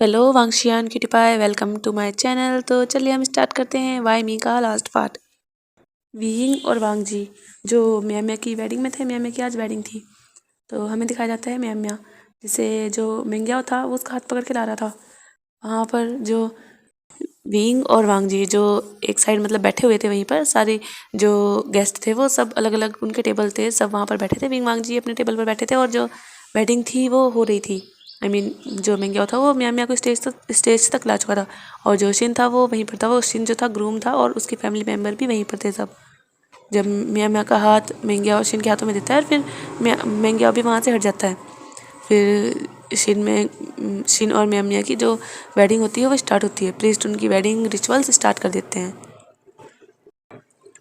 Hello वांगशियान cutie pie, welcome to my channel. तो चलिए हम स्टार्ट करते हैं वाई मी का लास्ट पार्ट। वीइंग और वांगजी जो मियाँ मियाँ की वेडिंग में थे, मियाँ मियाँ की आज वेडिंग थी, तो हमें दिखाया जाता है मियाँ मियाँ जिसे जो मिंग्याओ था वो उसका हाथ पकड़ के ला रहा था। वहाँ पर जो वीइंग और वांगजी जो एक साइड मतलब बैठे हुए थे, वहीं पर सारे जो गेस्ट थे वो सब अलग अलग उनके टेबल थे, सब वहाँ पर बैठे थे। वीइंग वांगजी अपने टेबल पर बैठे थे और जो वेडिंग थी वो हो रही थी। जो मिंग्याओ था वो मियाँ मियाँ को स्टेज तक ला चुका था और जो शिन था वो वहीं पर था। वो शिन जो था ग्रूम था और उसकी फैमिली मेम्बर भी वहीं पर थे सब। जब मियाँ मियाँ का हाथ मिंग्याओ और शिन के हाथों में देता है और फिर मिंग्याओ भी वहाँ से हट जाता है। फिर शिन और मियाँ मियाँ की जो वेडिंग होती है वो स्टार्ट होती है। प्रीस्ट उनकी वेडिंग रिचुअल्स स्टार्ट कर देते हैं।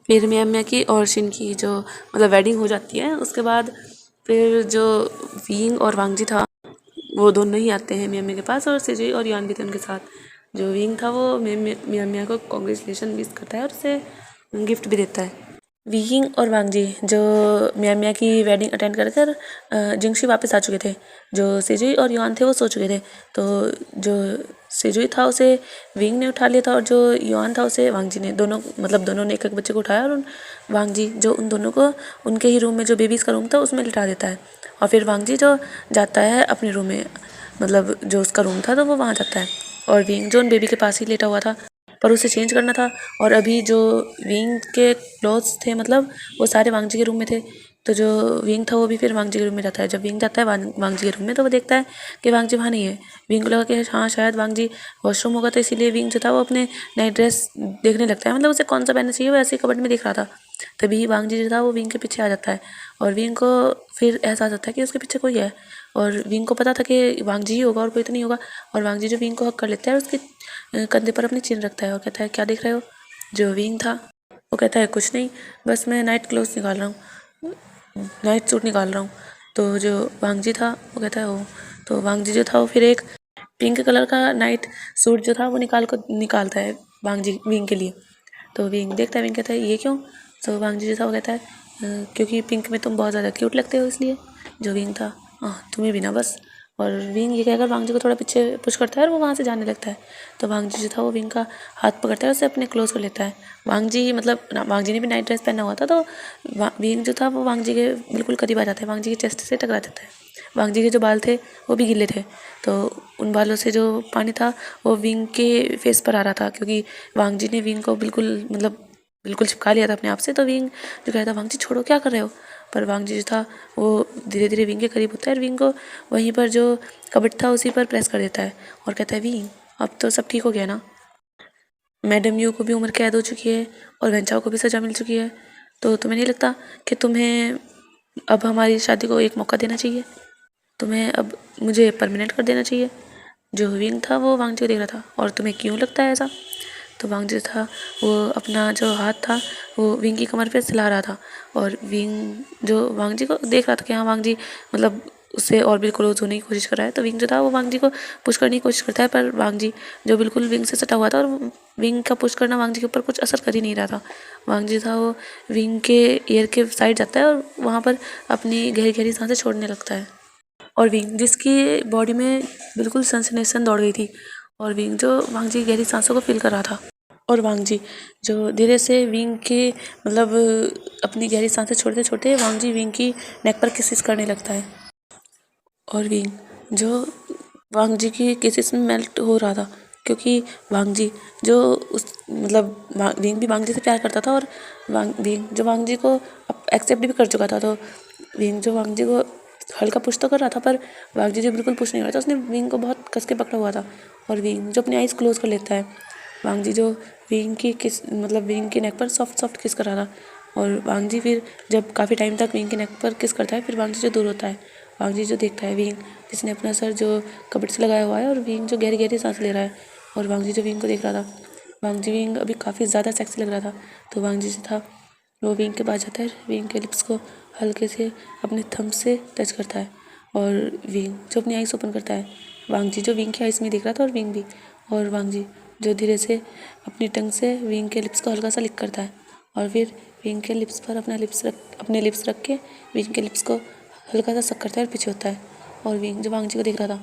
फिर मियाँ मियाँ की और शिन की जो मतलब वेडिंग हो जाती है, उसके बाद फिर जो वीइंग और वांगजी था वो दोनों ही आते हैं मियाँ मियाँ के पास, और सिजुई और यान भी थे उनके साथ। जो वीइंग था वो मियाँ मियाँ को कॉन्ग्रेचुलेशन विश करता है और उसे गिफ्ट भी देता है। वीइंग और वांगजी जो मियाँ मियाँ की वेडिंग अटेंड कर कर जिंगशी वापस आ चुके थे। जो सिजुई और युआन थे वो सो चुके थे, तो जो सिजुई था उसे वीइंग ने उठा लिया था और जो युआन था उसे वांगजी ने, दोनों ने एक एक बच्चे को उठाया और वांगजी जो उन दोनों को उनके ही रूम में जो बेबीज़ का रूम था उसमें लिटा देता है। और फिर वांगजी जो जाता है अपने रूम में, मतलब जो उसका रूम था तो वो वहाँ जाता है। और वीइंग जो उन बेबी के पास ही लेटा हुआ था पर उसे चेंज करना था, और अभी जो विंग के क्लोथ्स थे मतलब वो सारे वांगजी के रूम में थे। तो जो विंग था वो भी फिर वांगजी के रूम में जाता है। जब विंग जाता है वांगजी के रूम में तो वो देखता है कि वांगजी वहाँ नहीं है। विंग को लगा कि हाँ शायद वांगजी वॉशरूम होगा, तो इसीलिए विंग जो था वो अपने नाइट ड्रेस देखने लगता है, मतलब उसे कौन सा पहनना चाहिए वो ऐसे ही कबर्ड में देख रहा था। तभी वांगजी जो था वो विंग के पीछे आ जाता है और विंग को फिर एहसास होता है कि उसके पीछे कोई है। और विंग को पता था कि वांगजी ही होगा और कोई तो नहीं होगा। और वांगजी जो विंग को हक कर लेता है और उसके कंधे पर अपनी चिन रखता है और कहता है क्या देख रहे हो। जो विंग था वो कहता है कुछ नहीं, बस मैं नाइट क्लोथ निकाल रहा हूँ, नाइट सूट निकाल रहा हूँ। तो जो वांगजी था वो कहता है ओ। तो वांगजी जो था वो फिर एक पिंक कलर का नाइट सूट जो था वो निकालता है वांगजी विंग के लिए। तो विंग देखता है, विंग कहता है ये क्यों। तो वांगजी जो था वो कहता है क्योंकि पिंक में तुम बहुत ज़्यादा क्यूट लगते हो इसलिए। जो विंग था तुम्हें भी ना बस। और विंग ये कहकर वांगजी को थोड़ा पीछे पुश करता है और वो वहाँ से जाने लगता है। तो वांगजी जो था वो विंग का हाथ पकड़ता है, उसे अपने क्लोज कर लेता है। वांगजी ने भी नाइट ड्रेस पहना हुआ था, तो विंग जो था वो वांगजी के बिल्कुल करीब आ जाता है, वांगजी के चेस्ट से टकरा जाता है। वांगजी के जो बाल थे वो भी गीले थे, तो उन बालों से जो पानी था वो विंग के फेस पर आ रहा था, क्योंकि वांगजी ने विंग को बिल्कुल चिपका लिया था अपने आप से। तो विंग जो कहता है वांगजी छोड़ो क्या कर रहे हो। पर वांगजी जो था वो धीरे धीरे विंग के करीब होता है और विंग को वहीं पर जो कबट था उसी पर प्रेस कर देता है और कहता है विंग अब तो सब ठीक हो गया ना। मैडम यू को भी उम्र कैद हो चुकी है और वेंचाओ को भी सज़ा मिल चुकी है, तो तुम्हें नहीं लगता कि तुम्हें अब हमारी शादी को एक मौका देना चाहिए, तुम्हें अब मुझे परमानेंट कर देना चाहिए। जो विंग था वो वांगजी को देख रहा था, और तुम्हें क्यों लगता है ऐसा। तो वांगजी था वो अपना जो हाथ था वो विंग की कमर पे हिला रहा था, और विंग जो वांगजी को देख रहा था कि हाँ वांगजी मतलब उससे और भी क्लोज होने की कोशिश कर रहा है। तो विंग जो था वो वांगजी को पुश करने की कोशिश करता है, पर वांगजी जो बिल्कुल विंग से सटा हुआ था, और विंग का पुश करना वांगजी के ऊपर कुछ असर कर ही नहीं रहा था। वांगजी था वो विंग के ईयर के साइड जाता है और वहाँ पर अपनी गहरी गहरी सांसें छोड़ने लगता है। और विंग जिसकी बॉडी में बिल्कुल सनसनेसन दौड़ गई थी, और विंग जो वांगजी की गहरी सांसों को फील कर रहा था। और वांगजी जो धीरे से विंग के मतलब अपनी गहरी सांसें छोड़ते छोड़ते वांगजी विंग की नेक पर किसिस करने लगता है। और विंग जो वांगजी की किसिस में मेल्ट हो रहा था, क्योंकि वांगजी जो उस मतलब विंग भी वांगजी से प्यार करता था, और विंग जो वांगजी को एक्सेप्ट भी कर चुका था। तो विंग जो वांगजी को हल्का पुश तो कर रहा था, पर वांगजी जो बिल्कुल पुश नहीं कर रहा था, उसने विंग को बहुत कस के पकड़ा हुआ था। और विंग जो अपनी आइज़ क्लोज कर लेता है, वांगजी जो विंग की नेक पर सॉफ्ट किस कर रहा था। और वांगजी फिर जब काफ़ी टाइम तक विंग की नेक पर किस करता है, फिर वांगजी जो दूर होता है, वांगजी जो देखता है विंग जिसने अपना सर जो कपड़े से लगाया हुआ है, और विंग जो गहरी गहरी सांस ले रहा है। और वांगजी जो विंग को देख रहा था, विंग अभी काफ़ी ज़्यादा सेक्सी लग रहा था। तो वांगजी जो था वो विंग के पास जाता है, विंग के लिप्स को हल्के से अपने थंब से टच करता है, और विंग जो अपनी आइज़ ओपन करता है, वांगजी जो विंग की आइज़ में देख रहा था और विंग भी। और वांगजी जो धीरे से अपनी टंग से विंग के लिप्स को हल्का सा लिक करता है, और फिर विंग के लिप्स पर अपने लिप्स रख के विंग के लिप्स को हल्का सा सक करता है और पीछे होता है। और विंग जो वांगजी को देख रहा था,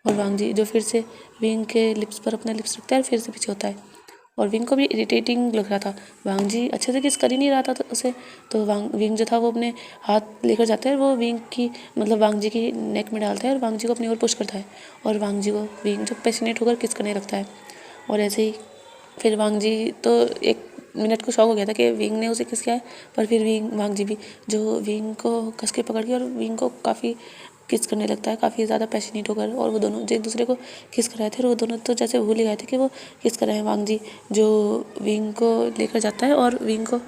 और वांग जी जो फिर से विंग के लिप्स पर अपना लिप्स रखता है और फिर से पीछे होता है। और विंग को भी इरिटेटिंग लग रहा था, वांग जी अच्छे से किस कर ही नहीं रहा था तो उसे। तो विंग जो था वो अपने हाथ लेकर जाता है और वो विंग की मतलब वांग जी की नेक में डालता है और वांग जी को अपनी ओर पुश करता है और वांग जी को विंग जो पैशनेट होकर किस करने लगता है। और ऐसे ही फिर वांग जी तो 1 मिनट को शॉक हो गया था कि विंग ने उसे किस किया है, पर फिर वांग जी भी जो विंग को कस के पकड़ के और विंग को काफ़ी किस करने लगता है, काफ़ी ज़्यादा पैशनेट होकर। और वो दोनों जो एक दूसरे को किस कर रहे थे और वो दोनों तो जैसे भूल ही गए थे कि वो किस कर रहे हैं। वांग जी जो विंग को लेकर जाता है और विंग को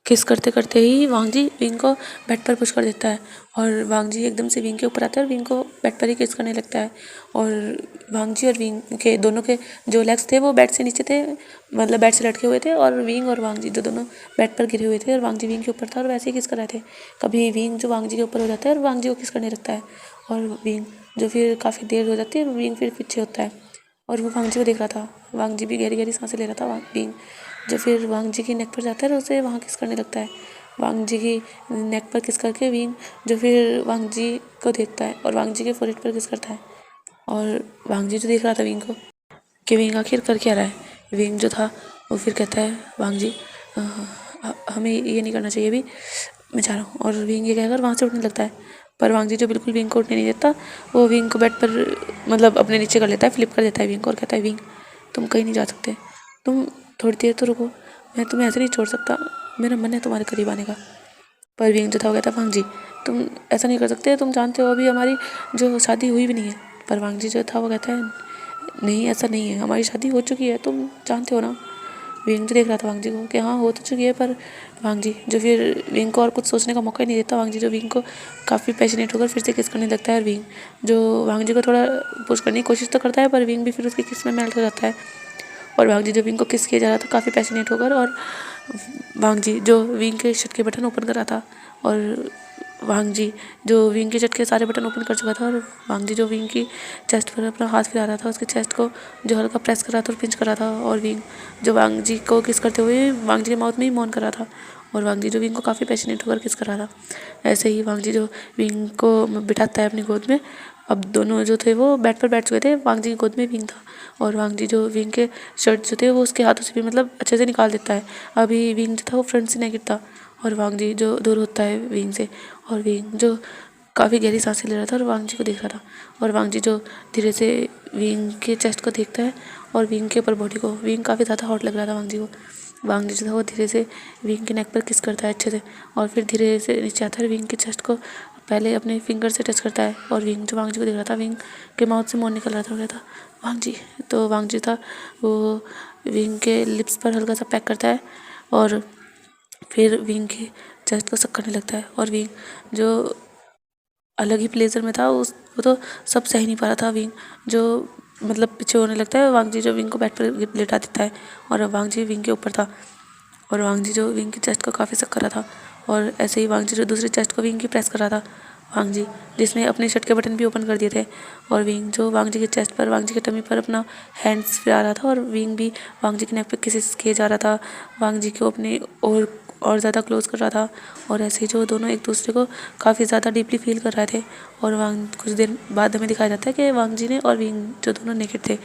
किस करते करते ही वांग जी विंग को बेड पर पुश कर देता है और वांग जी एकदम से विंग के ऊपर आता है और विंग को बेड पर ही किस करने लगता है। और वांग जी और विंग के दोनों के जो लेग्स थे वो बेड से नीचे थे, मतलब बेड से लटके हुए थे, और विंग और वांग जी जो दोनों बेड पर गिरे हुए थे और वांग जी विंग के ऊपर था और वैसे ही किस कर रहे थे। कभी विंग जो वांग जी के ऊपर हो जाता है और वांग जी को किस करने लगता है और विंग जो फिर काफ़ी देर हो जाती है, विंग फिर पीछे होता है और वो वांग जी को देख रहा था। वांग जी भी गहरी गहरी सांसें ले रहा था। विंग जो फिर वांग जी की नेक पर जाता है और उसे वहाँ किस करने लगता है। वांग जी की नेक पर किस करके विंग जो फिर वांग जी को देखता है और वांग जी के फोrehead पर किस करता है। और वांग जी जो देख रहा था विंग को कि विंग आखिर कर क्या रहा है। विंग जो था वो फिर कहता है वांग जी हमें ये नहीं करना चाहिए अभी, मैं जा रहा हूँ। और विंग ये कहकर वहाँ से उठने लगता है, पर वांग जी जो बिल्कुल विंग को उठने नहीं देता, वो विंग को बेड पर मतलब अपने नीचे कर लेता है, फ्लिप कर देता है विंग को और कहता है विंग तुम कहीं नहीं जा सकते, तुम थोड़ी देर तो रुको, मैं तुम्हें ऐसे नहीं छोड़ सकता, मेरा मन है तुम्हारे करीब आने का। पर विंग जो था वो कहता वांग जी तुम ऐसा नहीं कर सकते, तुम जानते हो अभी हमारी जो शादी हुई भी नहीं है। पर वांग जी जो था वो कहता है नहीं ऐसा नहीं है, हमारी शादी हो चुकी है, तुम जानते हो ना। विंग जो देख रहा था वांग जी को कि हाँ हो तो चुकी है, पर वांग जी जो फिर विंग को और कुछ सोचने का मौका ही नहीं देता। वांग जी जो विंग को काफ़ी पैशनेट होकर फिर से किस करने लगता है और विंग जो वांग जी को थोड़ा पुश करने की कोशिश तो करता है, पर विंग भी फिर उसकी किस में मेल्ट हो जाता है। और वांग जी जो विंग को किस किया जा रहा था काफ़ी पैशनेट होकर, और वांग जी जो विंग के शर्ट के बटन ओपन कर रहा था और वांग जी जो विंग के शर्ट के सारे बटन ओपन कर चुका था, और वांग जी जो विंग की चेस्ट पर अपना हाथ फिरा रहा था, उसके चेस्ट को जो हल्का प्रेस कर रहा था और पिंच कर रहा था। और विंग जो वांग जी को किस करते हुए वांग जी के माउथ में ही मौन कर रहा था और वांग जी जो विंग को काफ़ी पैशनेट होकर किस कर रहा था। ऐसे ही वांग जी जो विंग को बिठाता है अपनी गोद में। अब दोनों जो थे वो बेड पर बैठ चुके थे, वांग जी की गोद में विंग था और वांग जी जो विंग के शर्ट जो थे वो उसके हाथों से भी मतलब अच्छे से निकाल देता है। अभी विंग जो था वो फ्रंट से नहीं गिरता और वांग जी जो दूर होता है विंग से, और विंग जो काफ़ी गहरी सांसें ले रहा था और वांग जी को देख रहा था। और वांग जी जो धीरे से विंग के चेस्ट को देखता है और विंग के ऊपर बॉडी को, विंग काफ़ी ज़्यादा हॉट लग रहा था वांग जी को। वांग जी जो था वो धीरे से विंग के नेक पर किस करता है अच्छे से और फिर धीरे से नीचे आता है, विंग के चेस्ट को पहले अपने फिंगर से टच करता है। और विंग जो वांग जी को देख रहा था, विंग के माउथ से मौन निकल रहा था, था वांग जी। तो वांग जी था वो विंग के लिप्स पर हल्का सा पैक करता है और फिर विंग के चेस्ट को सक करने लगता है। और विंग जो अलग ही प्लेजर में था उस वो तो सब सह नहीं पा रहा था। विंग जो मतलब पीछे होने लगता है, वांग जी जो विंग को बेड पर लेटा देता है और वांग जी विंग के ऊपर था और वांग जी जो विंग की चेस्ट को काफ़ी सक कर रहा था। और ऐसे ही वांग जी जो दूसरी चेस्ट को विंग की प्रेस कर रहा था, वांग जी जिसने अपने शर्ट के बटन भी ओपन कर दिए थे। और विंग जो वांग जी के चेस्ट पर, वांग जी के टमी पर अपना हैंड्स फिरा रहा था और विंग भी वांग जी के नेक पे किसेस किए जा रहा था, वांग जी को अपने और ज़्यादा क्लोज कर रहा था। और ऐसे ही जो दोनों एक दूसरे को काफ़ी ज़्यादा डीपली फील कर रहे थे। और वांग कुछ देर बाद हमें दिखाया जाता है कि वांग जी ने और विंग जो दोनों नेकेड थे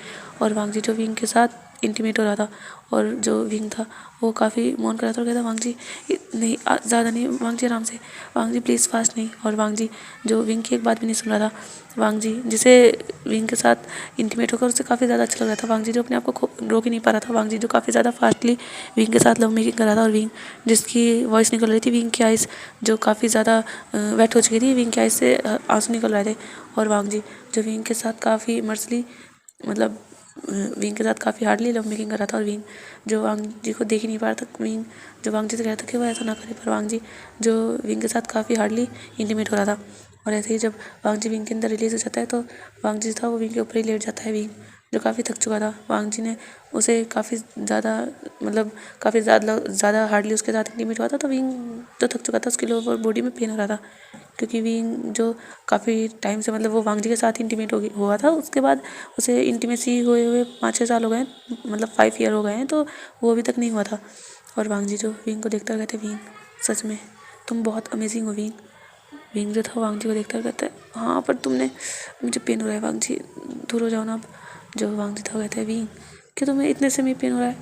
और वांग जी जो विंग के साथ इंटीमेट हो रहा था और जो विंग था वो काफ़ी मौन कर रहा था और कहता वांग जी नहीं ज़्यादा नहीं, वांग जी आराम से, वांग जी प्लीज़ फास्ट नहीं। और वांग जी जो विंग की एक बात भी नहीं सुन रहा था, वांग जी जिसे विंग के साथ इंटीमेट होकर उससे काफ़ी ज़्यादा अच्छा लग रहा था, वांग जी जो अपने आप को रोक ही नहीं पा रहा था, वांग जी जो काफ़ी ज़्यादा फास्टली विंग के साथ लव मेकिंग कर रहा था। और विंग जिसकी वॉइस निकल रही थी, विंग की आइज़ जो काफ़ी ज़्यादा वेट हो चुकी थी, विंग की आइज़ से आंसू निकल रहे थे। और वांग जी जो विंग के साथ काफ़ी मर्सली मतलब विंग के साथ काफ़ी हार्डली लव मेकिंग कर रहा था। और विंग जो वांग जी को देख ही नहीं पा रहा था, विंग जो वांग जी से कह रहा था कि वो ऐसा ना करे, पर वांग जी जो विंग के साथ काफ़ी हार्डली इंटीमेट हो रहा था। और ऐसे ही जब वांग जी विंग के अंदर रिलीज़ हो जाता है तो वांग जी था वो विंग के ऊपर ही लेट जाता है, विंग जो काफ़ी थक चुका था। वांग जी ने उसे काफ़ी ज़्यादा मतलब काफ़ी ज़्यादा हार्डली उसके साथ इंटीमेट हुआ था, तो विंग जो थक चुका था उसके लोअर बॉडी में पेन हो रहा था, क्योंकि विंग जो काफ़ी टाइम से मतलब वो वांग जी के साथ इंटीमेट हुआ था, उसके बाद उसे इंटीमेसी हुए हुए 5-6 साल हो गए हैं, मतलब 5 ईयर हो गए हैं, तो वो अभी तक नहीं हुआ था। और वांग जी जो विंग को देखता कहते विंग सच में तुम बहुत अमेजिंग हो विंग, विंग जो था वांग जी को देखता कहता है हाँ पर तुमने, मुझे पेन हो रहा है वांग जी, दूर हो जाओ ना अब। जो वांग जी था कहता है विंग क्या तुम्हें इतने से में पेन हो रहा है?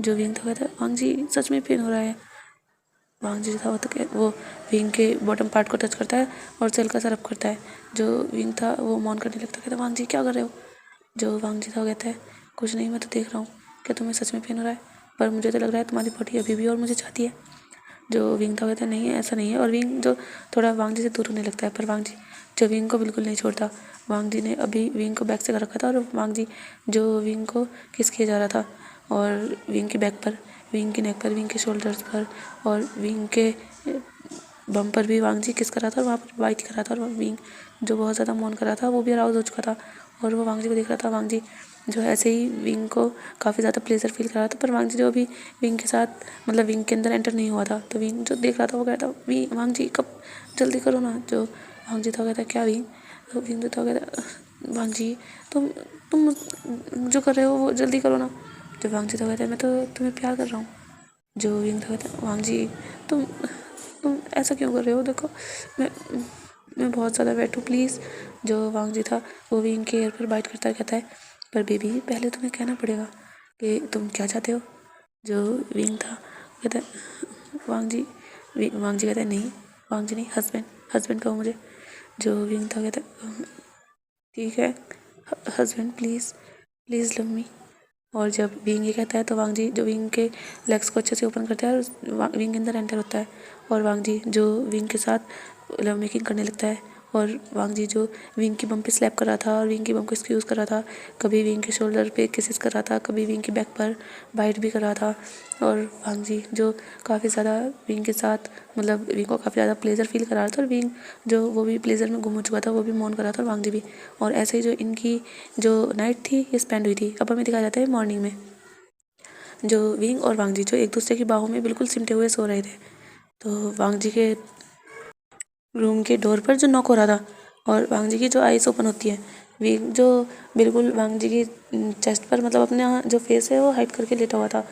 जो विंग था कहता है वांग जी सच में पेन हो रहा है। वांग जी था वो विंग के बॉटम पार्ट को टच करता है और सेल का सरफ करता है। जो विंग था वो मौन करने लगता है, कहता है वांग जी क्या कर रहे हो? जो वांग जी था कहता है कुछ नहीं, मैं तो देख रहा हूँ, क्या तुम्हें सच में पेन हो रहा है? पर मुझे तो लग रहा है तुम्हारी बॉडी अभी भी और मुझे चाहती है। जो विंग था कहता है नहीं है ऐसा नहीं है, और विंग जो थोड़ा वांग जी से दूर होने लगता है, पर वांग जी जो विंग को बिल्कुल नहीं छोड़ता। वांग जी ने अभी विंग को बैक से कर रखा था और वांग जी जो विंग को किस किया जा रहा था, और विंग के बैक पर, विंग के नेक पर, विंग के शोल्डर्स पर और विंग के बम पर भी वांग जी किस कर रहा था और वहाँ पर बाइट कर रहा था, और विंग जो बहुत ज़्यादा मौन कर रहा था वो भी अराउज हो चुका था और वो वांग जी को देख रहा था। वांग जी जो ऐसे ही विंग को काफ़ी ज़्यादा प्लेजर फील कर रहा था, पर वांग जी जो अभी विंग के साथ मतलब विंग के अंदर एंटर नहीं हुआ था, तो विंग जो देख रहा था वो कहता वांग जी कब, जल्दी करो ना। जो वांग जी था कहता क्या विंग? तो विंग जो था कहता वांग जी तुम जो कर रहे हो वो जल्दी करो ना। जो वांग जी था कहता है मैं तो तुम्हें प्यार कर रहा हूँ। जो विंग था कहता है वांग जी तुम तुम ऐसा क्यों कर रहे हो? देखो मैं मैं बहुत ज़्यादा वेट हूँ प्लीज़। जो वांग जी था वो विंग के एयर पर बाइट करता है, कहता है पर बेबी पहले तुम्हें कहना पड़ेगा कि तुम क्या चाहते हो। जो विंग था कहता है वांग जी कहता है नहीं वांग जी नहीं, हस्बैंड हस्बैंड कहो मुझे। जो विंग था कहता है ठीक है husband please please love me. और जब विंग ये कहता है तो वांग जी जो विंग के लेग्स को अच्छे से ओपन करता है और विंग के अंदर एंटर होता है, और वांग जी जो विंग के साथ लव मेकिंग करने लगता है। और वांग जी जो विंग की बम पे स्लैप कर रहा था और विंग की बम को एक्सक्यूज़ कर रहा था, कभी विंग के शोल्डर पे किसेस कर रहा था, कभी विंग के बैक पर बाइट भी कर रहा था। और वांग जी जो काफ़ी ज़्यादा विंग के साथ मतलब विंग को काफ़ी ज़्यादा प्लेजर फील करा रहा था, और विंग जो वो भी प्लेजर में गुम हो चुका था, वो भी मौन कर रहा था और वांग जी भी। और ऐसे ही जो इनकी जो नाइट थी ये स्पेंड हुई थी। अब हमें दिखाया जाता है मॉर्निंग में जो विंग और वांग जी जो एक दूसरे की बाहों में बिल्कुल सिमटे हुए सो रहे थे। तो वांग जी के रूम के डोर पर जो नॉक हो रहा था और वांग जी की जो आइज़ ओपन होती है, विंग जो बिल्कुल वांग जी की चेस्ट पर मतलब अपना जो फेस है वो हाइड करके लेटा हुआ था,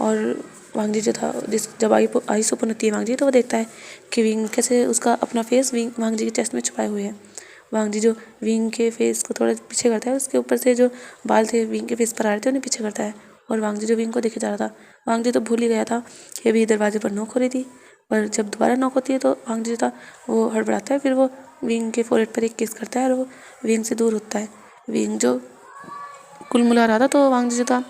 और वांग जी जो था जब आइज़ ओपन होती है वांग जी तो वो देखता है कि विंग कैसे उसका अपना फेस वांग जी के चेस्ट में छुपाए हुए हैं। वांग जी जो विंग के फेस को थोड़ा पीछे करता है, उसके ऊपर से जो बाल थे विंग के फेस पर आ रहे थे उन्हें पीछे करता है, और वांग जी जो विंग को देखे जा रहा था। वांग जी तो भूल ही गया था कि अभी दरवाजे पर नॉक हो रही थी, पर जब दोबारा नॉक होती है तो वांग जी जो था वो हड़बड़ाता है, फिर वो विंग के फोrehead पर एक किस करता है और वो विंग से दूर होता है। विंग जो कुलमुला रहा था तो वांग जी जो था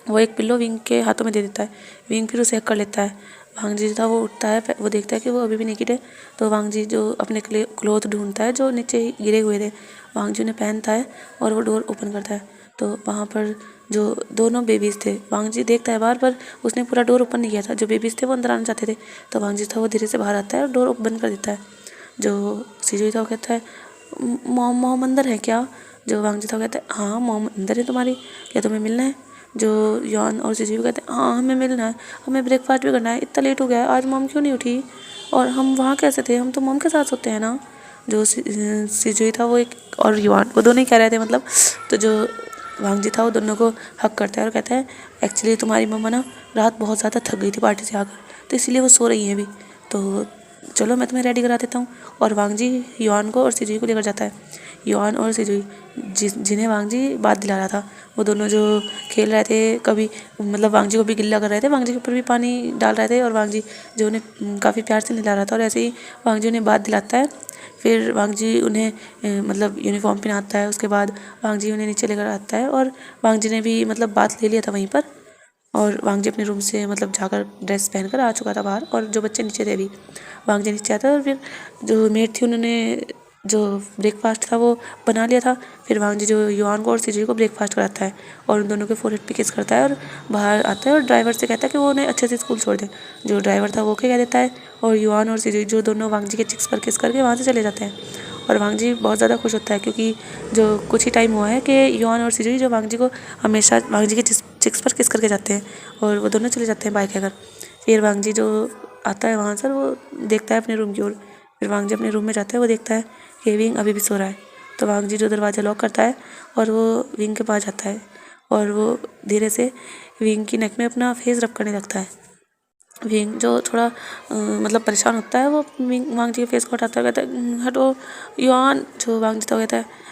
वो एक पिल्लो विंग के हाथों में दे देता है। विंग फिर उसे हक कर लेता है। वांग जी जो था वो उठता है, वो देखता है कि वो अभी भी नेकेड है, तो वांग जी जो अपने क्लोथ ढूंढता है जो नीचे गिरे हुए थे, वांग जी उन्हें पहनता है और वो डोर ओपन करता है। तो वहाँ पर जो दोनों बेबीज़ थे वांग जी देखता है बाहर, पर उसने पूरा डोर ओपन नहीं किया था। जो बेबीज़ थे वो अंदर आना चाहते थे, तो वांग जी था वो धीरे से बाहर आता है और डोर बंद कर देता है। जो सीजोई था वो कहता है मॉम अंदर है क्या? जो वांग जी था वो कहता है हाँ मॉम अंदर है तुम्हारी, क्या तुम्हें मिलना है? जो यॉन और सीजोई कहते हैं हाँ हमें मिलना है, हमें ब्रेकफास्ट भी करना है, इतना लेट हो गया है, आज मॉम क्यों नहीं उठी? और हम वहाँ कैसे थे, हम तो मॉम के साथ सोते हैं ना। जो सीजोई था वो एक और युआन वो दोनों ही कह रहे थे मतलब, तो जो वांग जी था वो दोनों को हक करता है और कहता है एक्चुअली तुम्हारी मम्मा ना रात बहुत ज़्यादा थक गई थी पार्टी से आकर, तो इसलिए वो सो रही हैं अभी, तो चलो मैं तुम्हें रेडी करा देता हूँ। और वांग जी युआन को और सिजुई को लेकर जाता है। युआन और सिजुई जिन्हें वांग जी बात दिला रहा था, वो दोनों जो खेल रहे थे, कभी मतलब वांग जी को भी गिल्ला कर रहे थे, वांग जी के ऊपर भी पानी डाल रहे थे, और वांग जी जो उन्हें काफ़ी प्यार से नहला रहा था, और ऐसे ही वांग जी उन्हें बात दिलाता है। फिर वांग जी उन्हें मतलब यूनिफॉर्म पहनाता है, उसके बाद वांग जी उन्हें नीचे लेकर आता है, और वांग जी ने भी मतलब बात ले लिया था वहीं पर, और वांग जी अपने रूम से मतलब जाकर ड्रेस पहनकर आ चुका था बाहर, और जो बच्चे नीचे थे अभी वांग जी नीचे आता है, और फिर जो मेड थी उन्होंने जो ब्रेकफास्ट था वो बना लिया था। फिर वांग जी जो युआन को और सिजुई को ब्रेकफास्ट कराता है और उन दोनों के फोरहेड पे किस करता है और बाहर आता है, और ड्राइवर से कहता है कि वो उन्हें अच्छे से स्कूल छोड़ दे। जो ड्राइवर था वो ओके कह देता है, और युआन और सिजुई जो दोनों वांग जी के चिक्स पर किस करके वहाँ से चले जाते हैं। और वांग जी बहुत ज़्यादा खुश होता है, क्योंकि जो कुछ ही टाइम हुआ है कि युआन और सिजुई जो वांग जी को हमेशा वांग जी के चिक्स पर किस करके जाते हैं, और वो दोनों चले जाते हैं बाइक लेकर। फिर वांग जी जो आता है वहाँ से वो देखता है अपने रूम की ओर। फिर वांग जी अपने रूम में जाता है, वो देखता है कि विंग अभी भी सो रहा है, तो वांग जी जो दरवाज़ा लॉक करता है और वो विंग के पास जाता है, और वो धीरे से विंग की नेक में अपना फेस रब करने लगता है। विंग जो थोड़ा मतलब परेशान होता है, वो वांग जी के फेस को हटाता है, कहता है हटो युआन। जो वांग जी तो कहता है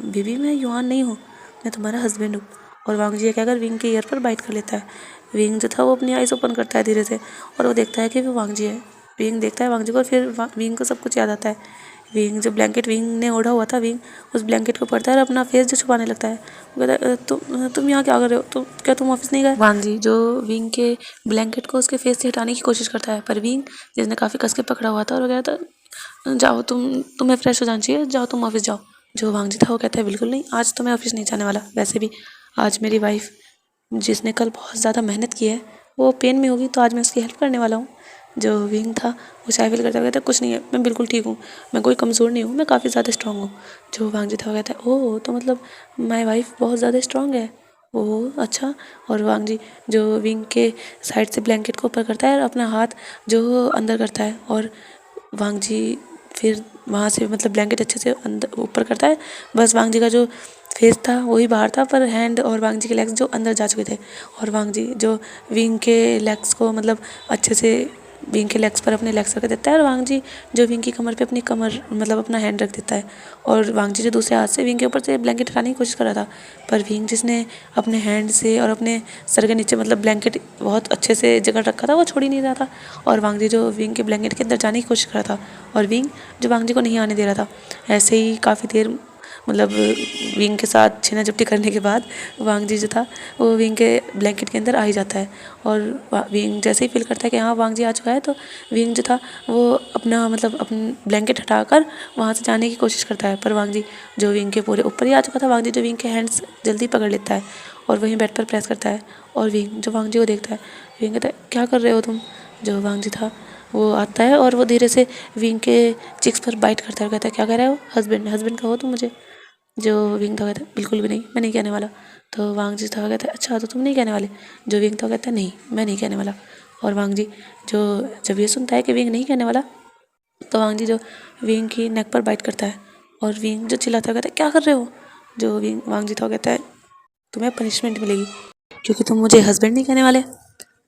बीबी मैं युआन नहीं हूँ, मैं तुम्हारा हस्बैंड हूँ। और वांग जी ये कहकर विंग के ईयर पर बाइट कर लेता है। विंग जो था वो अपनी आइज़ ओपन करता है धीरे से, और वो देखता है कि वो वांग जी है। विंग देखता है वांग जी को, और फिर विंग को सब कुछ याद आता है। विंग जो ब्लैंकेट विंग ने ओढ़ा हुआ था, विंग उस ब्लैंकेट को पड़ता है और अपना फेस जो छुपाने लगता है। वो कहता है तुम यहाँ क्या कर रहे हो, क्या तुम ऑफिस नहीं गए? वांग जी जो विंग के ब्लैंकेट को उसके फेस से हटाने की कोशिश करता है, पर विंग जिसने काफ़ी कस के पकड़ा हुआ था, और वो कहता है जाओ तुम्हें फ्रेश हो जाना चाहिए, जाओ तुम ऑफिस जाओ। जो वांग जी था वो कहता है बिल्कुल नहीं, आज तो मैं ऑफिस नहीं जाने वाला। वैसे भी आज मेरी वाइफ जिसने कल बहुत ज़्यादा मेहनत की है वो पेन में होगी, तो आज मैं उसकी हेल्प करने वाला हूँ। जो विंग था वो शाय फील करता हुआ कहता है कुछ नहीं है, मैं बिल्कुल ठीक हूँ, मैं कोई कमज़ोर नहीं हूँ, मैं काफ़ी ज़्यादा स्ट्रांग हूँ। जो वांग जी था वो कहता है ओह, तो मतलब माय वाइफ बहुत ज़्यादा स्ट्रांग है, ओह अच्छा। और वांग जी जो विंग के साइड से ब्लैंकेट को ऊपर करता है और अपना हाथ जो अंदर करता है, और वांग जी फिर वहाँ से मतलब ब्लैंकेट अच्छे से अंदर ऊपर करता है। बस वांग जी का जो फेस था वही बाहर था, पर हैंड और वांग जी के लेग्स जो अंदर जा चुके थे। और वांग जी जो विंग के लेग्स को मतलब अच्छे से विंग के लेग्स पर अपने लेग्स रख देता है, और वांग जी जो विंग की कमर पे अपनी कमर मतलब अपना हैंड रख देता है। और वांग जी जो दूसरे हाथ से विंग के ऊपर से ब्लैंकेट हटाने की कोशिश कर रहा था, पर विंग जिसने अपने हैंड से और अपने सर के नीचे मतलब ब्लैंकेट बहुत अच्छे से जकड़ रखा था, वो छोड़ ही नहीं रहा था। और वांग जी जो विंग के ब्लैंकेट के अंदर जाने की कोशिश कर रहा था, और विंग जो वांग जी को नहीं आने दे रहा था। ऐसे ही काफ़ी देर मतलब विंग के साथ छीना झपटी करने के बाद वांग जी जो था वो विंग के ब्लैंकेट के अंदर आ ही जाता है। और विंग जैसे ही फील करता है कि हाँ वांग जी आ चुका है, तो विंग जो था वो अपना मतलब अपना ब्लैंकेट हटाकर वहाँ से जाने की कोशिश करता है, पर वांग जी जो विंग के पूरे ऊपर ही आ चुका था। वांग जी जो विंग के हैंड्स जल्दी पकड़ लेता है और वहीं बेड पर प्रेस करता है, और विंग जो वांग जी को देखता है, विंग कहता है क्या कर रहे हो तुम? जो वांग जी था वो आता है और वो धीरे से विंग के चिक्स पर बाइट करता है, कहता है क्या कह रहे हो, हस्बैंड हस्बैंड कहो तुम मुझे? जो विंग था कहता है बिल्कुल भी नहीं, मैं नहीं कहने वाला। तो वांग जी था कहता है अच्छा तो तुम नहीं कहने वाले? जो विंग था कहता है नहीं, मैं नहीं कहने वाला। और वांग जी जो जब ये सुनता है कि विंग नहीं कहने वाला, तो वांग जी जो विंग की नेक पर बाइट करता है, और विंग जो चिल्लाता है कहता है क्या कर रहे हो? जो विंग वांग जी था कहता है तुम्हें पनिशमेंट मिलेगी क्योंकि तुम मुझे हस्बैंड नहीं कहने वाले।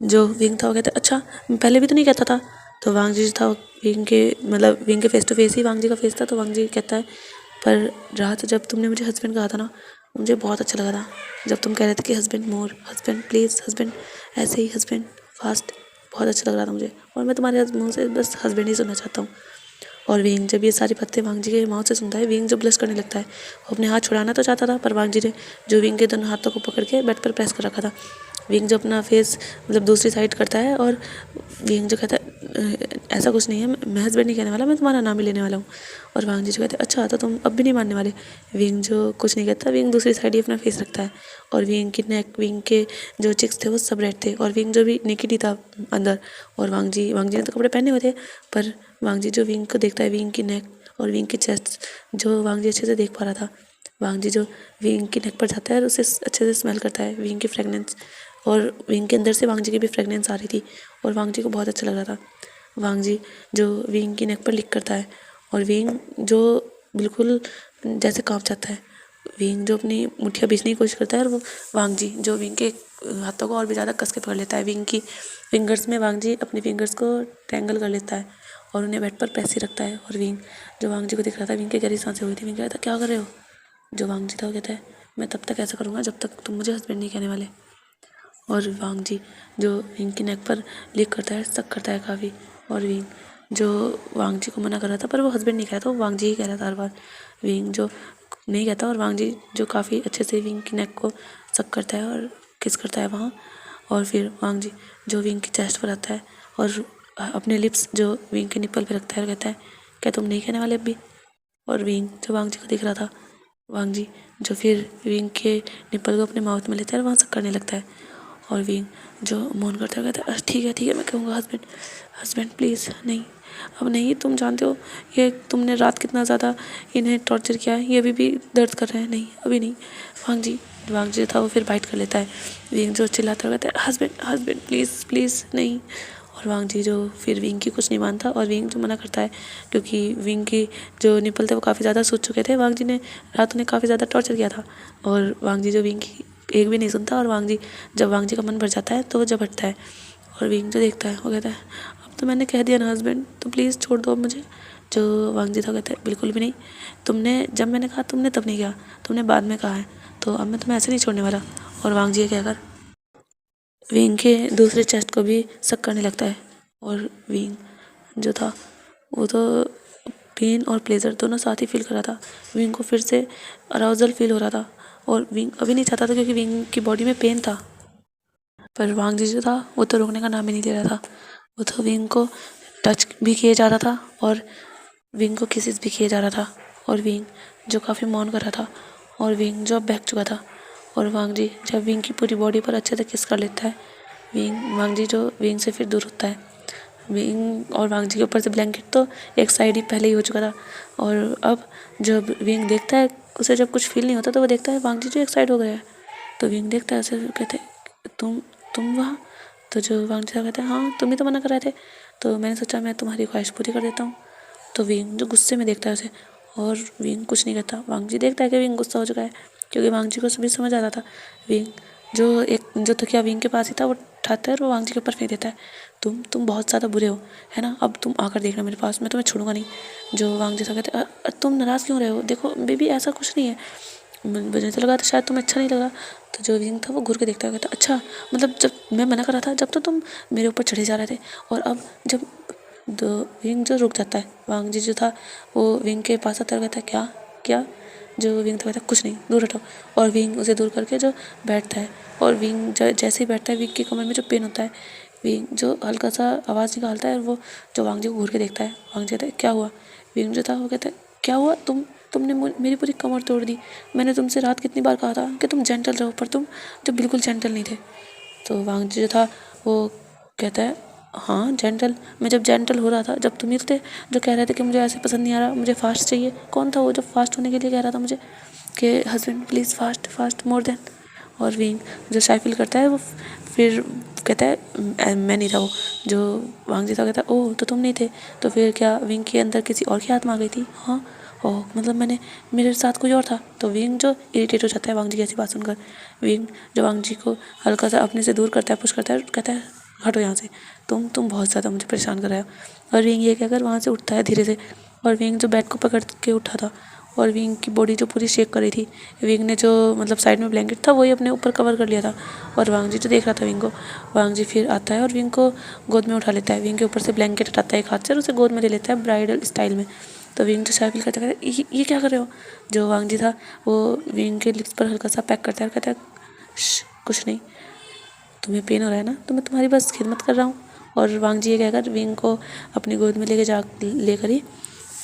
जो विंग था वो कहता है अच्छा, मैं पहले भी तो नहीं कहता था। तो वांग जी जो था विंग के मतलब विंग के फेस टू फेस ही वांग जी का फेस था, तो वांग जी कहता है पर रात जब तुमने मुझे हस्बैंड कहा था ना, मुझे बहुत अच्छा लगा था जब तुम कह रहे थे कि husband more, husband please, husband ऐसे ही, हस्बैंड फास्ट, बहुत अच्छा लग रहा था मुझे, और मैं तुम्हारे मुँह से बस हस्बैंड ही सुनना चाहता हूँ। और विंग जब ये सारी बातें वांग जी के माउथ से सुनता है, विंग जो ब्लश करने लगता है। वो अपने हाथ छुड़ाना तो चाहता था, पर वांग जी ने जो विंग के दोनों हाथों को पकड़ के बेड पर प्रेस कर रखा था। विंग जो अपना फेस मतलब दूसरी साइड करता है, और विंग जो कहता है ऐसा कुछ नहीं है, मैं हस्बैंड नहीं कहने वाला, मैं तुम्हारा नाम ही लेने वाला हूँ। और वांग जी जो कहते हैं अच्छा तो तुम अब भी नहीं मानने वाले? विंग जो कुछ नहीं कहता, विंग दूसरी साइड ही अपना फेस रखता है, और विंग की नेक, विंग के जो चिक्स थे वो सब रेड थे, और विंग जो भी नेकेड ही था अंदर। और वांग जी ने तो कपड़े पहने हुए थे, पर वांग जी जो विंग को देखता है, विंग की नेक और विंग की चेस्ट जो वांग जी अच्छे से देख पा रहा था। वांग जी जो विंग की नेक पर जाता है और उसे अच्छे से स्मेल करता है विंग की फ्रेगनेंस, और विंग के अंदर से वांग जी की भी फ्रेगनेंस आ रही थी, और वांग जी को बहुत अच्छा लग रहा था। वांग जी जो विंग की नेक पर लिक करता है, और विंग जो बिल्कुल जैसे कांप जाता है। विंग जो अपनी मुठ्ठियाँ बीचने की कोशिश करता है, और वो वांग जी जो विंग के हाथों को और भी ज़्यादा कस के पकड़ लेता है। विंग की फिंगर्स में वांग जी अपनी फिंगर्स को ट्रैंगल कर लेता है और उन्हें बेड पर प्रेस ही रखता है। और विंग जो वांग जी को दिख रहा था, विंग की गहरी सांसें हुई थी। विंग कहता है क्या कर रहे हो? जो वांग जी था वो कहता है मैं तब तक ऐसा करूँगा जब तक तुम मुझे हस्बैंड नहीं कहने वाले। और वांग जी जो विंग की नेक पर लिक करता है, शक करता है काफ़ी। और विंग जो वांग जी को मना कर रहा था, पर वो हस्बैंड नहीं कह रहा था, वो वांग जी ही कह रहा था हर बार। विंग जो नहीं कहता, और वांग जी जो काफ़ी अच्छे से विंग की नेक को शक करता है और किस करता है वहाँ। और फिर वांग जी जो विंग की चेस्ट पर आता है और अपने लिप्स जो विंग के निप्पल पे रखता है और कहता है क्या तुम नहीं कहने वाले अब भी? और विंग जो वांग जी को दिख रहा था, वांग जी जो फिर विंग के निप्पल को अपने माउथ में लेता है और वहाँ शक करने लगता है। और विंग जो मौन करता है कहता है ठीक है मैं कहूँगा हस्बैंड, हस्बैंड प्लीज़ नहीं, अब नहीं, तुम जानते हो ये तुमने रात कितना ज़्यादा इन्हें टॉर्चर किया है, ये अभी भी दर्द कर रहे हैं, नहीं अभी नहीं। वांग जी था वो फिर बाइट कर लेता है। विंग जो चिल्लाता है कहता है हस्बैंड, हस्बैंड प्लीज़ प्लीज़ नहीं। और वांग जी जो फिर विंग की कुछ नहीं मानता, और विंग जो मना करता है क्योंकि विंग की जो निपल थे वो काफ़ी ज़्यादा सूज चुके थे। वांग जी ने रात उन्हें काफ़ी ज़्यादा टॉर्चर किया था, और वांग जी जो विंग की एक भी नहीं सुनता। और वांग जी जब वांग जी का मन भर जाता है तो वो झपटता है, और विंग जो देखता है वो कहता है अब तो मैंने कह दिया ना हस्बैंड, तो प्लीज़ छोड़ दो अब मुझे। जो वांग जी था कहता है बिल्कुल भी नहीं, तुमने जब मैंने कहा तुमने तब नहीं किया, तुमने बाद में कहा है, तो अब मैं तुम्हें ऐसे नहीं छोड़ने वाला। और वांग जी ये कहकर विंग के दूसरे चेस्ट को भी सक करने लगता है। और विंग जो था वो तो पेन और प्लेजर दोनों साथ ही फील कर रहा था। विंग को फिर से अराउजल फील हो रहा था और विंग अभी नहीं चाहता था क्योंकि विंग की बॉडी में पेन था। पर वांग जी जो था वो तो रुकने का नाम ही नहीं ले रहा था। वो तो विंग को टच भी किए जा रहा था और विंग को किसेस भी किए जा रहा था। और विंग जो काफ़ी मौन कर रहा था और विंग जो अब बहक चुका था। और वांग जी जब विंग की पूरी बॉडी पर अच्छे से किस कर लेता है, वांग जी जो विंग से फिर दूर होता है। विंग और वांग जी के ऊपर से ब्लैंकेट तो एक साइड ही पहले ही हो चुका था। और अब जब विंग देखता है, उसे जब कुछ फील नहीं होता तो वो देखता है वांग जी जो एक साइड हो गया है। तो विंग देखता है उसे, कहते तुम वहाँ। तो जो वांग जी कहते हैं हाँ तुम ही तो मना कर रहे थे, तो मैंने सोचा मैं तुम्हारी ख्वाहिश पूरी कर देता हूँ। तो विंग जो गुस्से में देखता है उसे, और विंग कुछ नहीं करता। वांग जी देखता है कि विंग गुस्सा हो चुका है क्योंकि वांग जी को सभी समझ आ रहा था। विंग जो तकिया विंग के पास ही था वो उठाता है और वो वांग जी के ऊपर फेंक देता है। तुम बहुत ज़्यादा बुरे हो, है ना, अब तुम आकर देखना मेरे पास, मैं तुम्हें छोड़ूंगा नहीं। जो वांग जी था कहते तुम नाराज़ क्यों रहे हो, देखो बेबी ऐसा कुछ नहीं है, मुझे तो लगा था शायद तुम्हें अच्छा नहीं लगा। तो जो विंग था वो घूर के देखता है, कहता अच्छा मतलब जब मैं मना कर रहा था जब तो तुम मेरे ऊपर चढ़े जा रहे थे, और अब जब दो विंग जो रुक जाता है। वांग जी जो था वो विंग के पास आता है, कहता है क्या क्या। जो विंग था कहता है कुछ नहीं, दूर हटो। और विंग उसे दूर करके जो बैठता है, और विंग जैसे ही बैठता है विंग की कमर में जो पेन होता है, विंग जो हल्का सा आवाज़ निकालता है और वो जो वांग जी को घूर के देखता है। वांग जी कहता है क्या हुआ। विंग जो था वो कहता है क्या हुआ, तुमने मेरी पूरी कमर तोड़ दी। मैंने तुमसे रात कितनी बार कहा था कि तुम जेंटल रहो, पर तुम जो बिल्कुल जेंटल नहीं थे। तो वांग जी जो था वो कहता है हाँ जेंटल, मैं जब जेंटल हो रहा था जब तुम ही थे जो कह रहे थे कि मुझे ऐसे पसंद नहीं आ रहा, मुझे फास्ट चाहिए। कौन था वो जो फास्ट होने के लिए कह रहा था मुझे कि husband please fast fast more than. और विंग जो शाय फील करता है वो फिर कहता है मैं नहीं था वो। जो वांग जी था कहता है ओह तो तुम नहीं थे, तो फिर क्या विंग के अंदर किसी और की आत्मा आ गई थी। हाँ ओह मतलब मेरे साथ कोई और था। तो विंग जो इरिटेट हो जाता है वांग जी की ऐसी बात सुनकर। विंग जो वांग जी को हल्का सा अपने से दूर करता है, पुश करता है, कहता है हटो यहाँ से, तुम बहुत ज़्यादा मुझे परेशान कर रहे हो। और विंग ये कहकर वहाँ से उठता है धीरे से। और विंग जो बेड को पकड़ के उठा था और विंग की बॉडी जो पूरी शेक कर रही थी, विंग ने जो मतलब साइड में ब्लैंकेट था वही अपने ऊपर कवर कर लिया था। और वांग जी जो देख रहा था विंग को, वांग जी फिर आता है और विंग को गोद में उठा लेता है। विंग के ऊपर से ब्लैंकेट हटाता है एक हाथ से और उसे गोद में ले लेता है ब्राइडल स्टाइल में। तो विंग जो शाय फील करता है ये क्या कर रहे हो। जो वांग जी था वो विंग के लिप्स पर हल्का सा पैक करता है और कहता है कुछ नहीं, तुम्हें पेन हो रहा है ना, तो मैं तुम्हारी बस खिदमत कर रहा हूँ। और वांग जी ये कहकर विंग को अपनी गोद में लेकर ही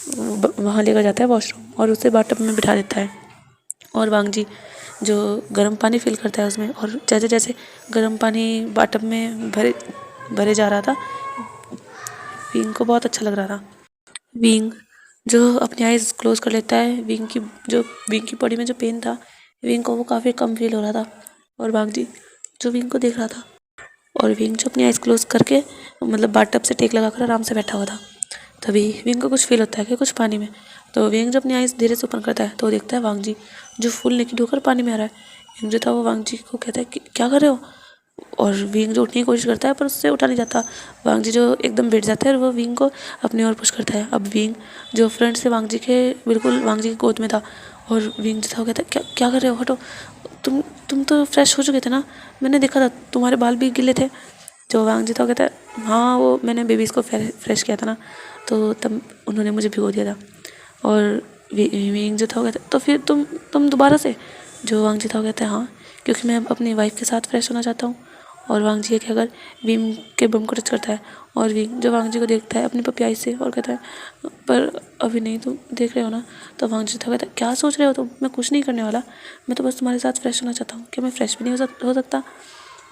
वहाँ लेकर जाता है वॉशरूम और उसे बाथटब में बिठा देता है। और वांग जी जो गर्म पानी फील करता है उसमें, और जैसे जैसे गर्म पानी बाथटब में भरे जा रहा था, विंग को बहुत अच्छा लग रहा था। विंग जो अपनी आइज़ क्लोज कर लेता है, विंग की बॉडी में जो पेन था विंग को वो काफ़ी कम फील हो रहा था। और वांग जी जो विंग को देख रहा था, और विंग जो अपनी आइज़ क्लोज करके मतलब बाथटब से टेक लगाकर आराम से बैठा हुआ था। तभी विंग को कुछ फील होता है कि कुछ पानी में। तो विंग जब अपनी आइज़ धीरे से ओपन करता है तो देखता है वांग जी जो फुल नेकेड होकर पानी में आ रहा है। विंग जो था वो वांग जी को कहता है कि क्या कर रहे हो। और विंग जो उठने की कोशिश करता है पर उससे उठा नहीं जाता। वांग जी जो एकदम बैठ जाता है और वो विंग को अपनी ओर पुश करता है। अब विंग जो फ्रंट से वांग जी के बिल्कुल वांग जी की गोद में था, और विंग जो था वो कहता है क्या कर रहे हो, हटो, तुम तो फ्रेश हो चुके थे ना, मैंने देखा था तुम्हारे बाल भी गिले थे। जो वांग जी था वो कहता है हाँ वो मैंने बेबीज़ को फ्रेश किया था ना, तो तब उन्होंने मुझे भिगो दिया था। और विंग जो था वो कहता है तो फिर तुम दोबारा से। जो वांग जी था वो कहता है हाँ क्योंकि मैं अपनी वाइफ के साथ फ्रेश होना चाहता हूँ। और वांग जी अगर विंग के बम को टच करता है, और विंग जो वांग जी को देखता है अपनी पपियाई से और कहता है पर अभी नहीं, तुम देख रहे हो ना। तो वांग जी था कहता है क्या सोच रहे हो तुम, मैं कुछ नहीं करने वाला, मैं तो बस तुम्हारे साथ फ्रेश होना चाहता हूँ, क्या मैं फ्रेश भी नहीं हो सकता।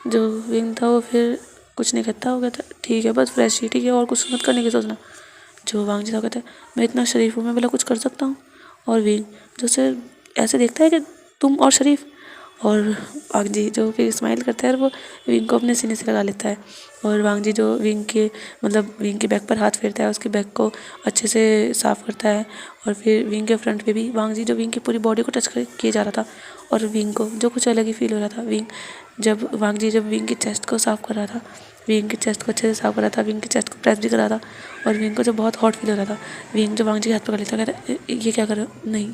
जो विंग था वो फिर कुछ नहीं कहता, वो कहता ठीक है बस फ्रेश ही ठीक है और कुछ मत करने की सोचना। जो वांग जी था कहता है मैं इतना शरीफ हूँ, मैं भला कुछ कर सकता हूँ। और विंग जो उसे ऐसे देखता है कि तुम और शरीफ। और वांग जी जो कि स्माइल करता है और वो विंग को अपने सीने से लगा लेता है। और वांग जी जो विंग के बैक पर हाथ फेरता है, उसके बैक को अच्छे से साफ़ करता है। और फिर विंग के फ्रंट पे भी वांग जी जो विंग की पूरी बॉडी को टच किए जा रहा था, और विंग को जो कुछ अलग ही फील हो रहा था। वांग जी जब विंग की चेस्ट को साफ़ कर रहा था, विंग के चेस्ट को अच्छे से साफ कर रहा था, विंग के चेस्ट को प्रेस भी कर रहा था और विंग को जो बहुत हॉट फील हो रहा था। विंग जो वांग जी के हाथ पकड़ लेता, कहता ये क्या कर रहे हो, नहीं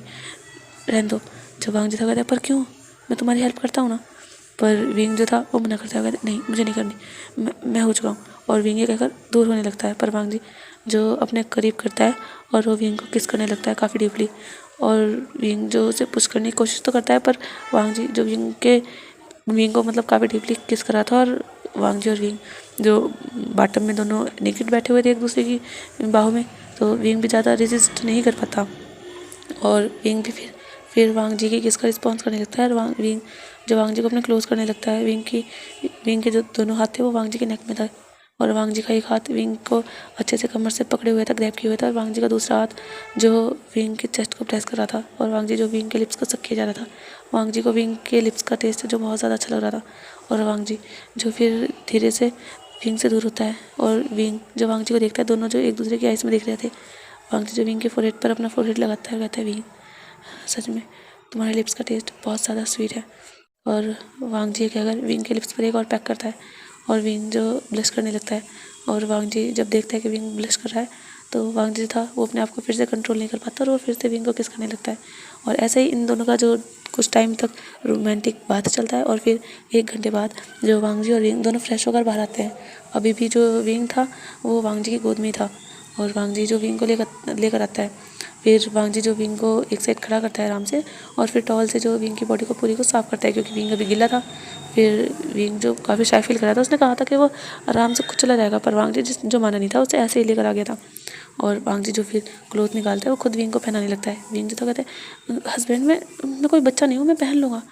रहने दो। जो वांग जी था कहता पर क्यों, मैं तुम्हारी हेल्प करता हूँ ना। पर विंग जो था वो मना करता है, कहता नहीं मुझे नहीं करनी, मैं हो चुका हूँ। और विंग ये कहकर दूर होने लगता है, पर वांग जी जो अपने करीब करता है और वो विंग को किस करने लगता है काफ़ी डीपली। और विंग जो उसे पुश करने की कोशिश तो करता है, पर वांग जी जो विंग को मतलब काफ़ी डीपली किस कर रहा था। और वांग जी और विंग जो बॉटम में दोनों नेकेड बैठे हुए थे एक दूसरे की बाहों में, तो विंग भी ज़्यादा रेजिस्ट नहीं कर पाता और विंग भी फिर वांग जी की किस का रिस्पॉन्स करने लगता है। और विंग जो वांग जी को अपने क्लोज करने लगता है, विंग के जो दोनों हाथ थे वो वांग जी के नेक में था और वांग जी का एक हाथ विंग को अच्छे से कमर से पकड़े हुए था, ग्रैब किए हुए था, और वांग जी का दूसरा हाथ जो विंग के चेस्ट को प्रेस कर रहा था और वांग जी जो विंग के लिप्स को सक किया जा रहा था। वांग जी को विंग के लिप्स का टेस्ट जो बहुत ज़्यादा अच्छा लग रहा था और वांग जी जो फिर धीरे से विंग से दूर होता है और विंग जो वांग जी को देखता है, दोनों जो एक दूसरे की आइस में देख रहे थे। वांग जी जो विंग के फोरहेड पर अपना फोरहेड लगाता है, कहता है विंग सच में तुम्हारे लिप्स का टेस्ट बहुत ज़्यादा स्वीट है। और वांग जी क्या कर विंग के लिप्स पर एक और पैक करता है और विंग जो ब्लश करने लगता है। और वांग जी जब देखता है कि विंग ब्लश कर रहा है तो वांग जी था वो अपने आप को फिर से कंट्रोल नहीं कर पाता और वो फिर से विंग को किस करने लगता है। और ऐसे ही इन दोनों का जो कुछ टाइम तक रोमांटिक बात चलता है और फिर 1 घंटे बाद जो वांग जी और विंग दोनों फ्रेश होकर बाहर आते हैं। अभी भी जो विंग था वो वांग जी की गोद में ही था और वांग जी जो विंग को लेकर आता है। फिर वांग जी जो विंग को एक साइड खड़ा करता है आराम से और फिर टॉवल से जो विंग की बॉडी को पूरी को साफ करता है क्योंकि विंग अभी गीला था। फिर विंग जो काफ़ी शाय फील कर रहा था, उसने कहा था कि वो आराम से खुद चला जाएगा, पर वांग जी जो माना नहीं था उसे ऐसे ही लेकर आ गया था। और वांग जी जो फिर क्लोथ निकालता है वो खुद विंग को पहनाने लगता है। विंग जो तो कहते हैं हस्बैंड मैं कोई बच्चा नहीं हूँ, मैं पहन लूँगा।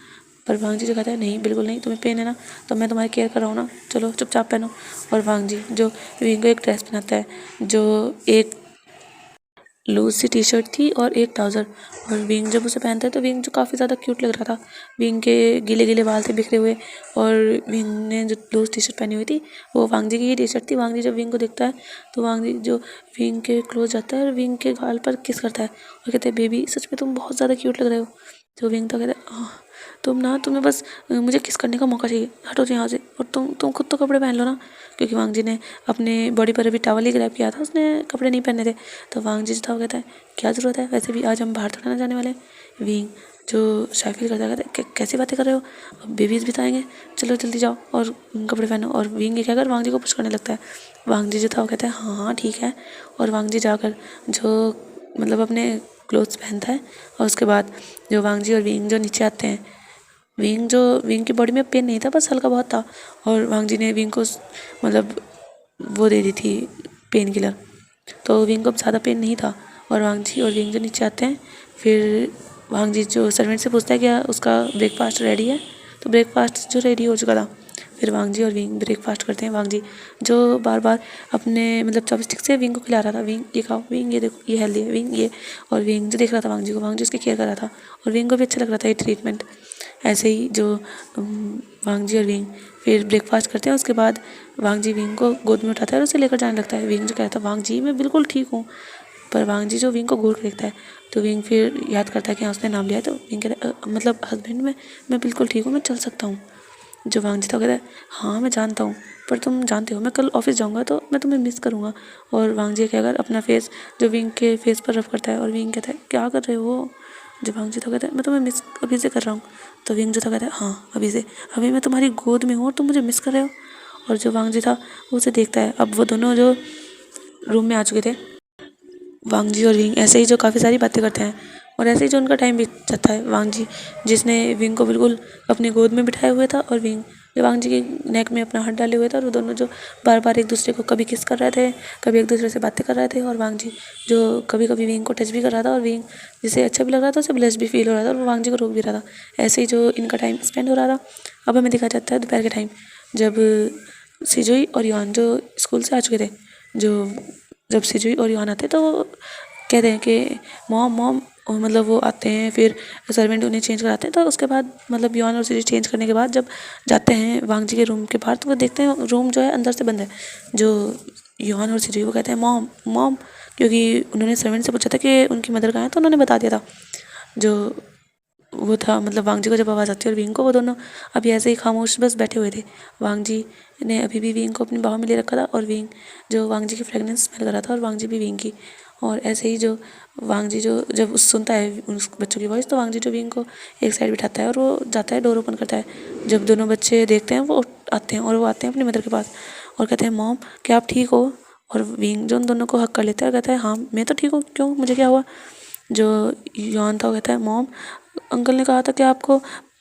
पर वांग जी जो कहता है नहीं बिल्कुल नहीं, तुम्हें पेन है ना तो मैं तुम्हारी केयर कर रहा हूँ ना, चलो चुपचाप पहनो। और वांग जी जो विंग को एक ड्रेस पहनाता है जो एक लूज सी टी शर्ट थी और एक ट्राउज़र। और विंग जब उसे पहनता है तो विंग जो काफ़ी ज़्यादा क्यूट लग रहा था। विंग के गीले गीले बाल थे बिखरे हुए और विंग ने जो लूज टी शर्ट पहनी हुई थी वो वांग जी की ही टी शर्ट थी। वांग जी जब विंग को देखता है तो वांग जी जो विंग के क्लोज जाता है और विंग के गाल पर किस करता है और कहते हैं बेबी सच में तुम बहुत ज़्यादा क्यूट लग रहे हो। तो विंग तो कहता है तुम्हें बस मुझे किस करने का मौका चाहिए, हटो यहाँ से और तुम खुद तो कपड़े पहन लो ना, क्योंकि वांग जी ने अपने बॉडी पर अभी टॉवल ही ग्रैब किया था, उसने कपड़े नहीं पहने थे। तो वांग जी जो था वो कहता है क्या ज़रूरत है, वैसे भी आज हम बाहर थोड़ा ना जाने वाले। विंग जो शाय फील करता है कहता है कैसी बातें कर रहे हो, अब बेबीज़ भी तो आएंगे, चलो जल्दी जाओ और कपड़े पहनो। और विंग ये क्या कर वांग जी को पुश करने लगता है। वांग जी जो था वो कहता है हाँ हाँ ठीक है। और वांग जी जाकर जो मतलब अपने क्लोथ्स पहनता है और उसके बाद जो वांग जी और विंग जो नीचे आते हैं, विंग की बॉडी में पेन नहीं था, बस हल्का बहुत था और वांग जी ने विंग को मतलब वो दे दी थी पेन किलर, तो विंग को ज़्यादा पेन नहीं था। और वांग जी और विंग जो नीचे आते हैं फिर वांग जी जो सर्वेंट से पूछता है क्या उसका ब्रेकफास्ट रेडी है, तो ब्रेकफास्ट जो रेडी हो चुका था। फिर वांग जी और विंग ब्रेकफास्ट करते हैं। वांग जी जो बार बार अपने मतलब चॉपस्टिक से विंग को खिला रहा था, विंग ये खाओ, विंग ये देखो ये हेल्दी है, विंग ये। और विंग जो देख रहा था वांग जी को, वांग जी उसकी केयर कर रहा था और विंग को भी अच्छा लग रहा था ये ट्रीटमेंट। ऐसे ही जो वांग जी और विंग फिर ब्रेकफास्ट करते हैं, उसके बाद वांग जी विंग को गोद में उठाता है और उसे लेकर जाने लगता है। विंग जो कहता है वांग जी मैं बिल्कुल ठीक हूँ, पर वांग जी जो विंग को घूर देखता है तो विंग फिर याद करता है कि हाँ उसने नाम लिया है, तो विंग कहता है मतलब हस्बैंड मैं बिल्कुल ठीक हूँ, मैं चल सकता हूँ। जो वांग जी था कहता है हाँ मैं जानता हूँ, पर तुम जानते हो मैं कल ऑफिस जाऊँगा तो मैं तुम्हें मिस करूँगा। और वांग जी कहकर अपना फेस जो विंग के फेस पर रफ करता है और विंग कहता है क्या कर रहे हो। जो वांग जी था कहता है मैं तुम्हें मिस अभी से कर रहा हूँ। तो विंग जो था कहता है हाँ अभी से, अभी मैं तुम्हारी गोद में हूँ और तुम मुझे मिस कर रहे हो। और जो वांग जी था वो उसे देखता है। अब वो दोनों जो रूम में आ चुके थे, वांग जी और विंग ऐसे ही जो काफ़ी सारी बातें करते हैं और ऐसे ही जो उनका टाइम बीत जाता है। वांग जी जिसने विंग को बिल्कुल अपनी गोद में बिठाया हुआ था और विंग जो वांग जी के नेक में अपना हाथ डाले हुए था, और वो दोनों जो बार बार एक दूसरे को कभी किस कर रहे थे, कभी एक दूसरे से बातें कर रहे थे। और वांग जी जो कभी कभी विंग को टच भी कर रहा था और विंग जिसे अच्छा भी लग रहा था, उसे ब्लश भी फील हो रहा था और वो वांग जी को रोक भी रहा था। ऐसे ही जो इनका टाइम स्पेंड हो रहा था। अब हमें दिखा जाता है दोपहर के टाइम, जब सिजुई और युआन जो स्कूल से आ चुके थे। जब सिजुई और युआन आते तो कहते हैं कि मॉम मॉम, और मतलब वो आते हैं फिर सर्वेंट उन्हें चेंज कराते हैं। तो उसके बाद मतलब युआन और सिजुई चेंज करने के बाद जब जाते हैं वांग जी के रूम के बाहर, तो वो देखते हैं रूम जो है अंदर से बंद है। जो युआन और सिजुई वो कहते हैं मॉम मॉम, क्योंकि उन्होंने सर्वेंट से पूछा था कि उनकी मदर कहाँ है, तो उन्होंने बता दिया था। जो वो था, मतलब वांग जी को जब आवाज़ आती है और विंग को, वो दोनों अभी ऐसे ही खामोश बस बैठे हुए थे। वांग जी ने अभी भी विंग को अपनी बाहों में ले रखा था और विंग जो वांग जी की फ्रेगनेंस स्मेल कर रहा था और वांग जी भी विंग की। और ऐसे ही जो वांग जी जो जब सुनता है उस बच्चों की वॉइस, तो वांग जी जो विंग को एक साइड बिठाता है और वो जाता है, डोर ओपन करता है। जब दोनों बच्चे देखते हैं वो आते हैं और वो आते हैं अपनी मदर के पास और कहते हैं मॉम क्या आप ठीक हो? और विंग जो उन दोनों को हक कर लेता है और कहता है हाँ मैं तो ठीक हूँ, क्यों, मुझे क्या हुआ? जो यॉन था वो कहता है मॉम अंकल ने कहा था कि आपको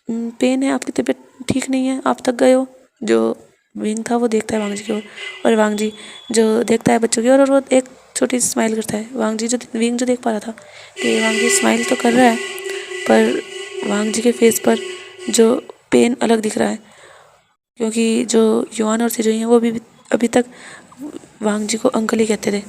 पेन है, आपकी तबीयत ठीक नहीं है, आप थक गए हो। जो विंग था वो देखता है वांग जी की ओर और वांग जी जो देखता है बच्चों की ओर और वो एक छोटी सी स्माइल करता है। विंग जो देख पा रहा था कि वांग जी स्माइल तो कर रहा है पर वांग जी के फेस पर जो पेन अलग दिख रहा है, क्योंकि जो युआन और सिजुई हैं वो भी अभी तक वांग जी को अंकल ही कहते थे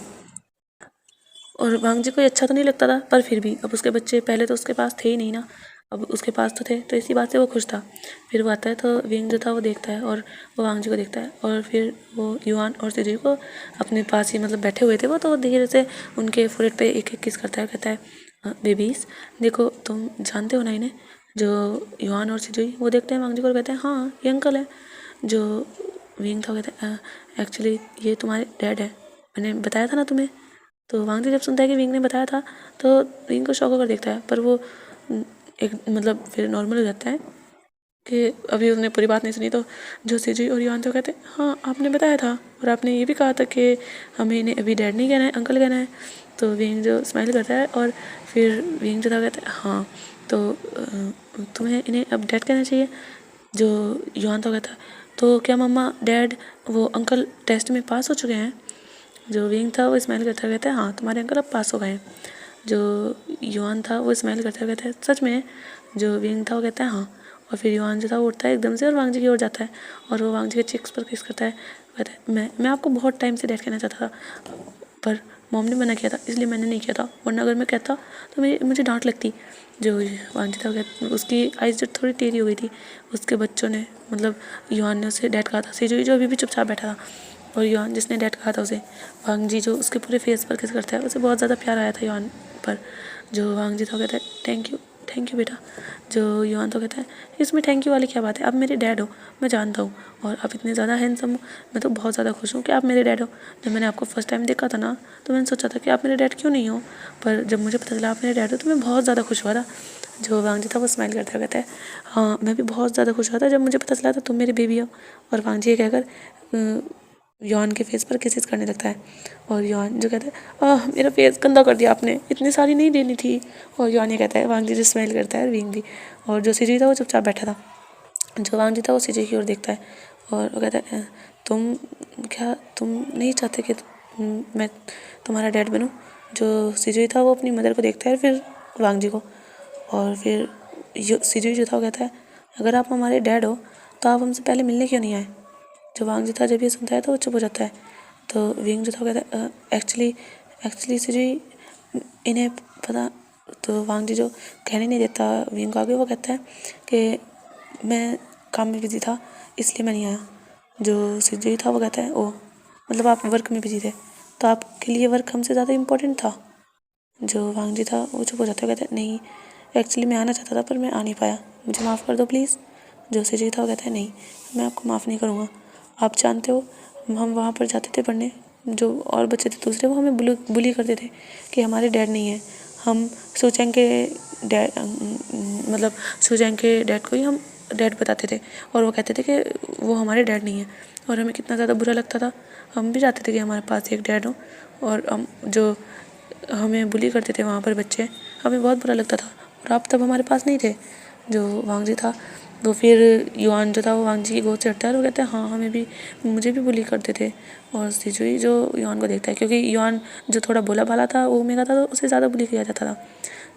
और वांग जी को ये अच्छा तो नहीं लगता था, पर फिर भी अब उसके बच्चे पहले तो उसके पास थे ही नहीं ना, अब उसके पास तो थे, तो इसी बात से वो खुश था। फिर वो आता है तो विंग जो था वो देखता है और वो वांग जी को देखता है और फिर वो युआन और सिजुई को अपने पास ही, मतलब बैठे हुए थे वो, तो धीरे से उनके फोrehead पे एक एक किस करता है, कहता है बेबीज देखो तुम जानते हो ना इन्हें। जो युआन और सिजुई वो देखते हैं वांग जी को और कहते हैं हाँ ये अंकल है। जो विंग था कहते हैं एक्चुअली ये तुम्हारे डैड है, मैंने बताया था ना तुम्हें। तो वांग जी जब सुनता है कि विंग ने बताया था तो विंग को शॉक होकर देखता है, पर वो एक मतलब फिर नॉर्मल हो जाता है कि अभी उसने पूरी बात नहीं सुनी। तो जो सिजी और युआन तो कहते हैं हाँ आपने बताया था और आपने ये भी कहा था कि हमें इन्हें अभी डैड नहीं कहना है, अंकल कहना है। तो विंग जो स्माइल करता है और फिर विंग जो था कहता है हाँ तो तुम्हें इन्हें अब डैड कहना चाहिए। जो युआन तो कहता है तो क्या मम्मा डैड वो अंकल टेस्ट में पास हो चुके हैं? जो विंग था वो स्माइल करता कहता है हाँ तुम्हारे अंकल अब पास हो गए हैं। जो युआन था वो स्माइल करता कहता है सच में? जो विंग था वो कहता है हाँ। और फिर युआन जो था वो उठता है एकदम से और वांग जी की ओर जाता है और वो वांग जी के चिक्स पर किस करता है, कहता है मैं आपको बहुत टाइम से डैड कहना चाहता था पर मॉम ने मना किया था इसलिए मैंने नहीं किया था, वरना अगर मैं कहता तो मुझे डांट लगती। जो वांग जी था उसकी आइज़ जो थोड़ी टेढ़ी हो गई थी, उसके बच्चों ने मतलब युआन ने उसे डैड कहा था। जो अभी भी चुपचाप बैठा था और युआन जिसने डैड कहा था उसे, वांग जी जो उसके पूरे फेस पर किस करता है, उसे बहुत ज़्यादा प्यार आया था युआन पर। जो वांग जी था कहता है थैंक यू बेटा। जो युआन तो कहता है इसमें थैंक यू वाली क्या बात है, आप मेरे डैड हो, मैं जानता हूँ और आप इतने ज़्यादा हैंडसम हो, मैं तो बहुत ज़्यादा खुश हूँ कि आप मेरे डैड हो। जब मैंने आपको फर्स्ट टाइम देखा था ना तो मैंने सोचा था कि आप मेरे डैड क्यों नहीं हो, पर जब मुझे पता चला आप मेरे डैड हो तो मैं बहुत ज़्यादा खुश हुआ था। जो वांग जी था वो स्माइल करता कहता है हाँ मैं भी बहुत ज़्यादा खुश हुआ था जब मुझे पता चला था तुम मेरी बेबी हो। और वांग जी ये कहकर यॉन के फेस पर किसेस करने लगता है और यॉन जो कहता है मेरा फेस गंदा कर दिया आपने, इतनी सारी नहीं देनी थी। और यॉन ये कहता है, वांग जी जो स्माइल करता है, विंग भी। और जो सिजी था वो चुपचाप बैठा था। जो वांग जी था वो सिजी की ओर देखता है और वो कहता है तुम नहीं चाहते कि मैं तुम्हारा डैड बनूं? जो सिजी था वो अपनी मदर को देखता है फिर वांग जी को, और फिर सिजी जो था वो कहता है अगर आप हमारे डैड हो तो आप हमसे पहले मिलने क्यों नहीं आए? जो वांग जी था जब ये सुनता है तो वो चुप हो जाता है। तो विंग जो था वो कहता है एक्चुअली सिजी इन्हें पता। तो वांग जी जो कहने नहीं देता विंग को आगे, वो कहता है कि मैं काम में बिजी था इसलिए मैं नहीं आया। जो सिजी था वो कहता है ओ मतलब आप वर्क में बिजी थे, तो आपके लिए वर्क हमसे ज़्यादा इम्पोर्टेंट था? जो वांग जी था वो चुप हो जाता है, कहता है नहीं एक्चुअली मैं आना चाहता था पर मैं आ नहीं पाया, मुझे माफ़ कर दो प्लीज़। जो सिजी था वो कहता है नहीं मैं आपको माफ़ नहीं करूँगा, आप जानते हो हम वहाँ पर जाते थे पढ़ने, जो और बच्चे थे दूसरे वो हमें बुली करते थे कि हमारे डैड नहीं है। हम सुचैंग के डैड मतलब सुचैंग के डैड को ही हम डैड बताते थे और वो कहते थे कि वो हमारे डैड नहीं है, और हमें कितना ज़्यादा बुरा लगता था। हम भी चाहते थे कि हमारे पास एक डैड हो, और हम जो हमें बुली करते थे वहाँ पर बच्चे, हमें बहुत बुरा लगता था और आप तब हमारे पास नहीं थे। जो वांग जी था तो फिर युआन जो था वो वांग जी की गोद चढ़ता है और वो कहता है हाँ मुझे भी बुली करते थे। और सिजुई जो युआन को देखता है, क्योंकि युआन जो थोड़ा भोला भाला था वो ओमेगा था तो उसे ज़्यादा बुली किया जाता था।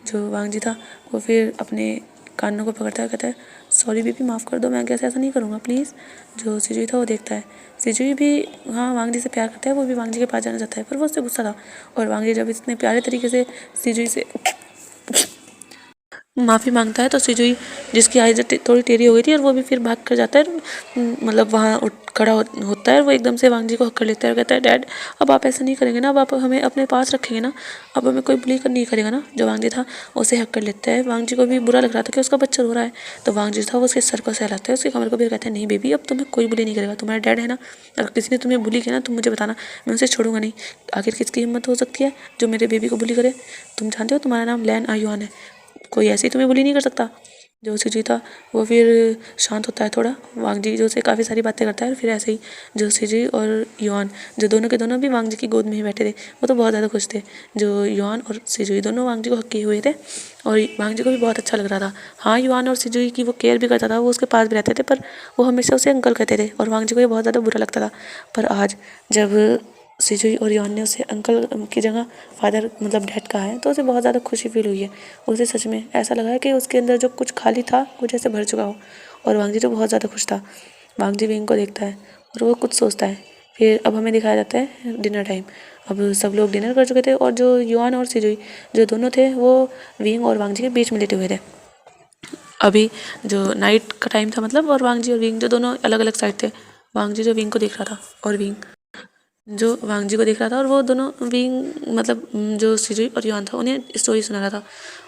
जो वांग जी था वो फिर अपने कानों को पकड़ता है, कहता है सॉरी बेबी माफ़ कर दो, मैं आगे से ऐसा नहीं करूँगा प्लीज़। जो सिजुई था वो देखता है, सिजुई भी हाँ वांग जी से प्यार करता है, वो भी वांग जी के पास जाना चाहता है पर वो उससे गुस्सा था। और वांग जी जब इतने प्यारे तरीके से सिजुई से माफ़ी मांगता है तो सिजुई, जिसकी आइज़ थोड़ी टेढ़ी हो गई थी, और वो भी फिर भाग कर जाता है, मतलब वहाँ खड़ा होता है, और वो एकदम से वांग जी को हक कर लेता है और कहता है, डैड अब आप ऐसा नहीं करेंगे ना, अब आप हमें अपने पास रखेंगे ना, अब हमें कोई बुली नहीं करेगा ना। जो वांग जी था उसे हक कर लेता है। वांग जी को भी बुरा लग रहा था कि उसका बच्चा रो रहा है, तो वांग जी था वो उसके सर को सहलाता है, उसके कमर को भी कहता है, नहीं बेबी, अब तुम्हें कोई बुली नहीं करेगा, तुम्हारा डैड है ना, अगर किसी ने तुम्हें बुली किया ना, तुम मुझे बताना, मैं उसे छोड़ूंगा नहीं। आखिर किसकी हिम्मत हो सकती है जो मेरे बेबी को बुली करे? तुम जानते हो तुम्हारा नाम लैन आयुआन है, कोई ऐसे ही तुम्हें बुली नहीं कर सकता। जो सिजुई था वो फिर शांत होता है थोड़ा, वांग जी जो से काफ़ी सारी बातें करता है, और फिर ऐसे ही जो सिजुई और युआन, जो दोनों के दोनों भी वांग जी की गोद में ही बैठे थे, वो तो बहुत ज़्यादा खुश थे। जो युआन और सिजुई दोनों वांग जी को हक किए हुए थे, और वांग जी को भी बहुत अच्छा लग रहा था। हाँ, युआन और सिजुई की वो केयर भी करता था, वो उसके पास भी रहते थे, पर वो हमेशा उसे अंकल कहते थे, और वांग जी को ये बहुत ज़्यादा बुरा लगता था। पर आज जब सिजुई और युआन ने उसे अंकल की जगह फादर मतलब डैड कहा है, तो उसे बहुत ज़्यादा खुशी फील हुई है। उसे सच में ऐसा लगा है कि उसके अंदर जो कुछ खाली था वो जैसे भर चुका हो, और वांग जी तो बहुत ज़्यादा खुश था। वांग जी विंग को देखता है और वो कुछ सोचता है। फिर अब हमें दिखाया जाता है डिनर टाइम। अब सब लोग डिनर कर चुके थे, और जो युआन और सिजुई जो दोनों थे वो विंग और वांग जी के बीच में लेटे हुए थे। अभी जो नाइट का टाइम था मतलब, और वांग जी और विंग जो दोनों अलग अलग साइड थे। वांग जी जो विंग को देख रहा था, और विंग जो वांग जी को देख रहा था, और वो दोनों विंग मतलब जो सिजुई और युआन था उन्हें स्टोरी सुना रहा था।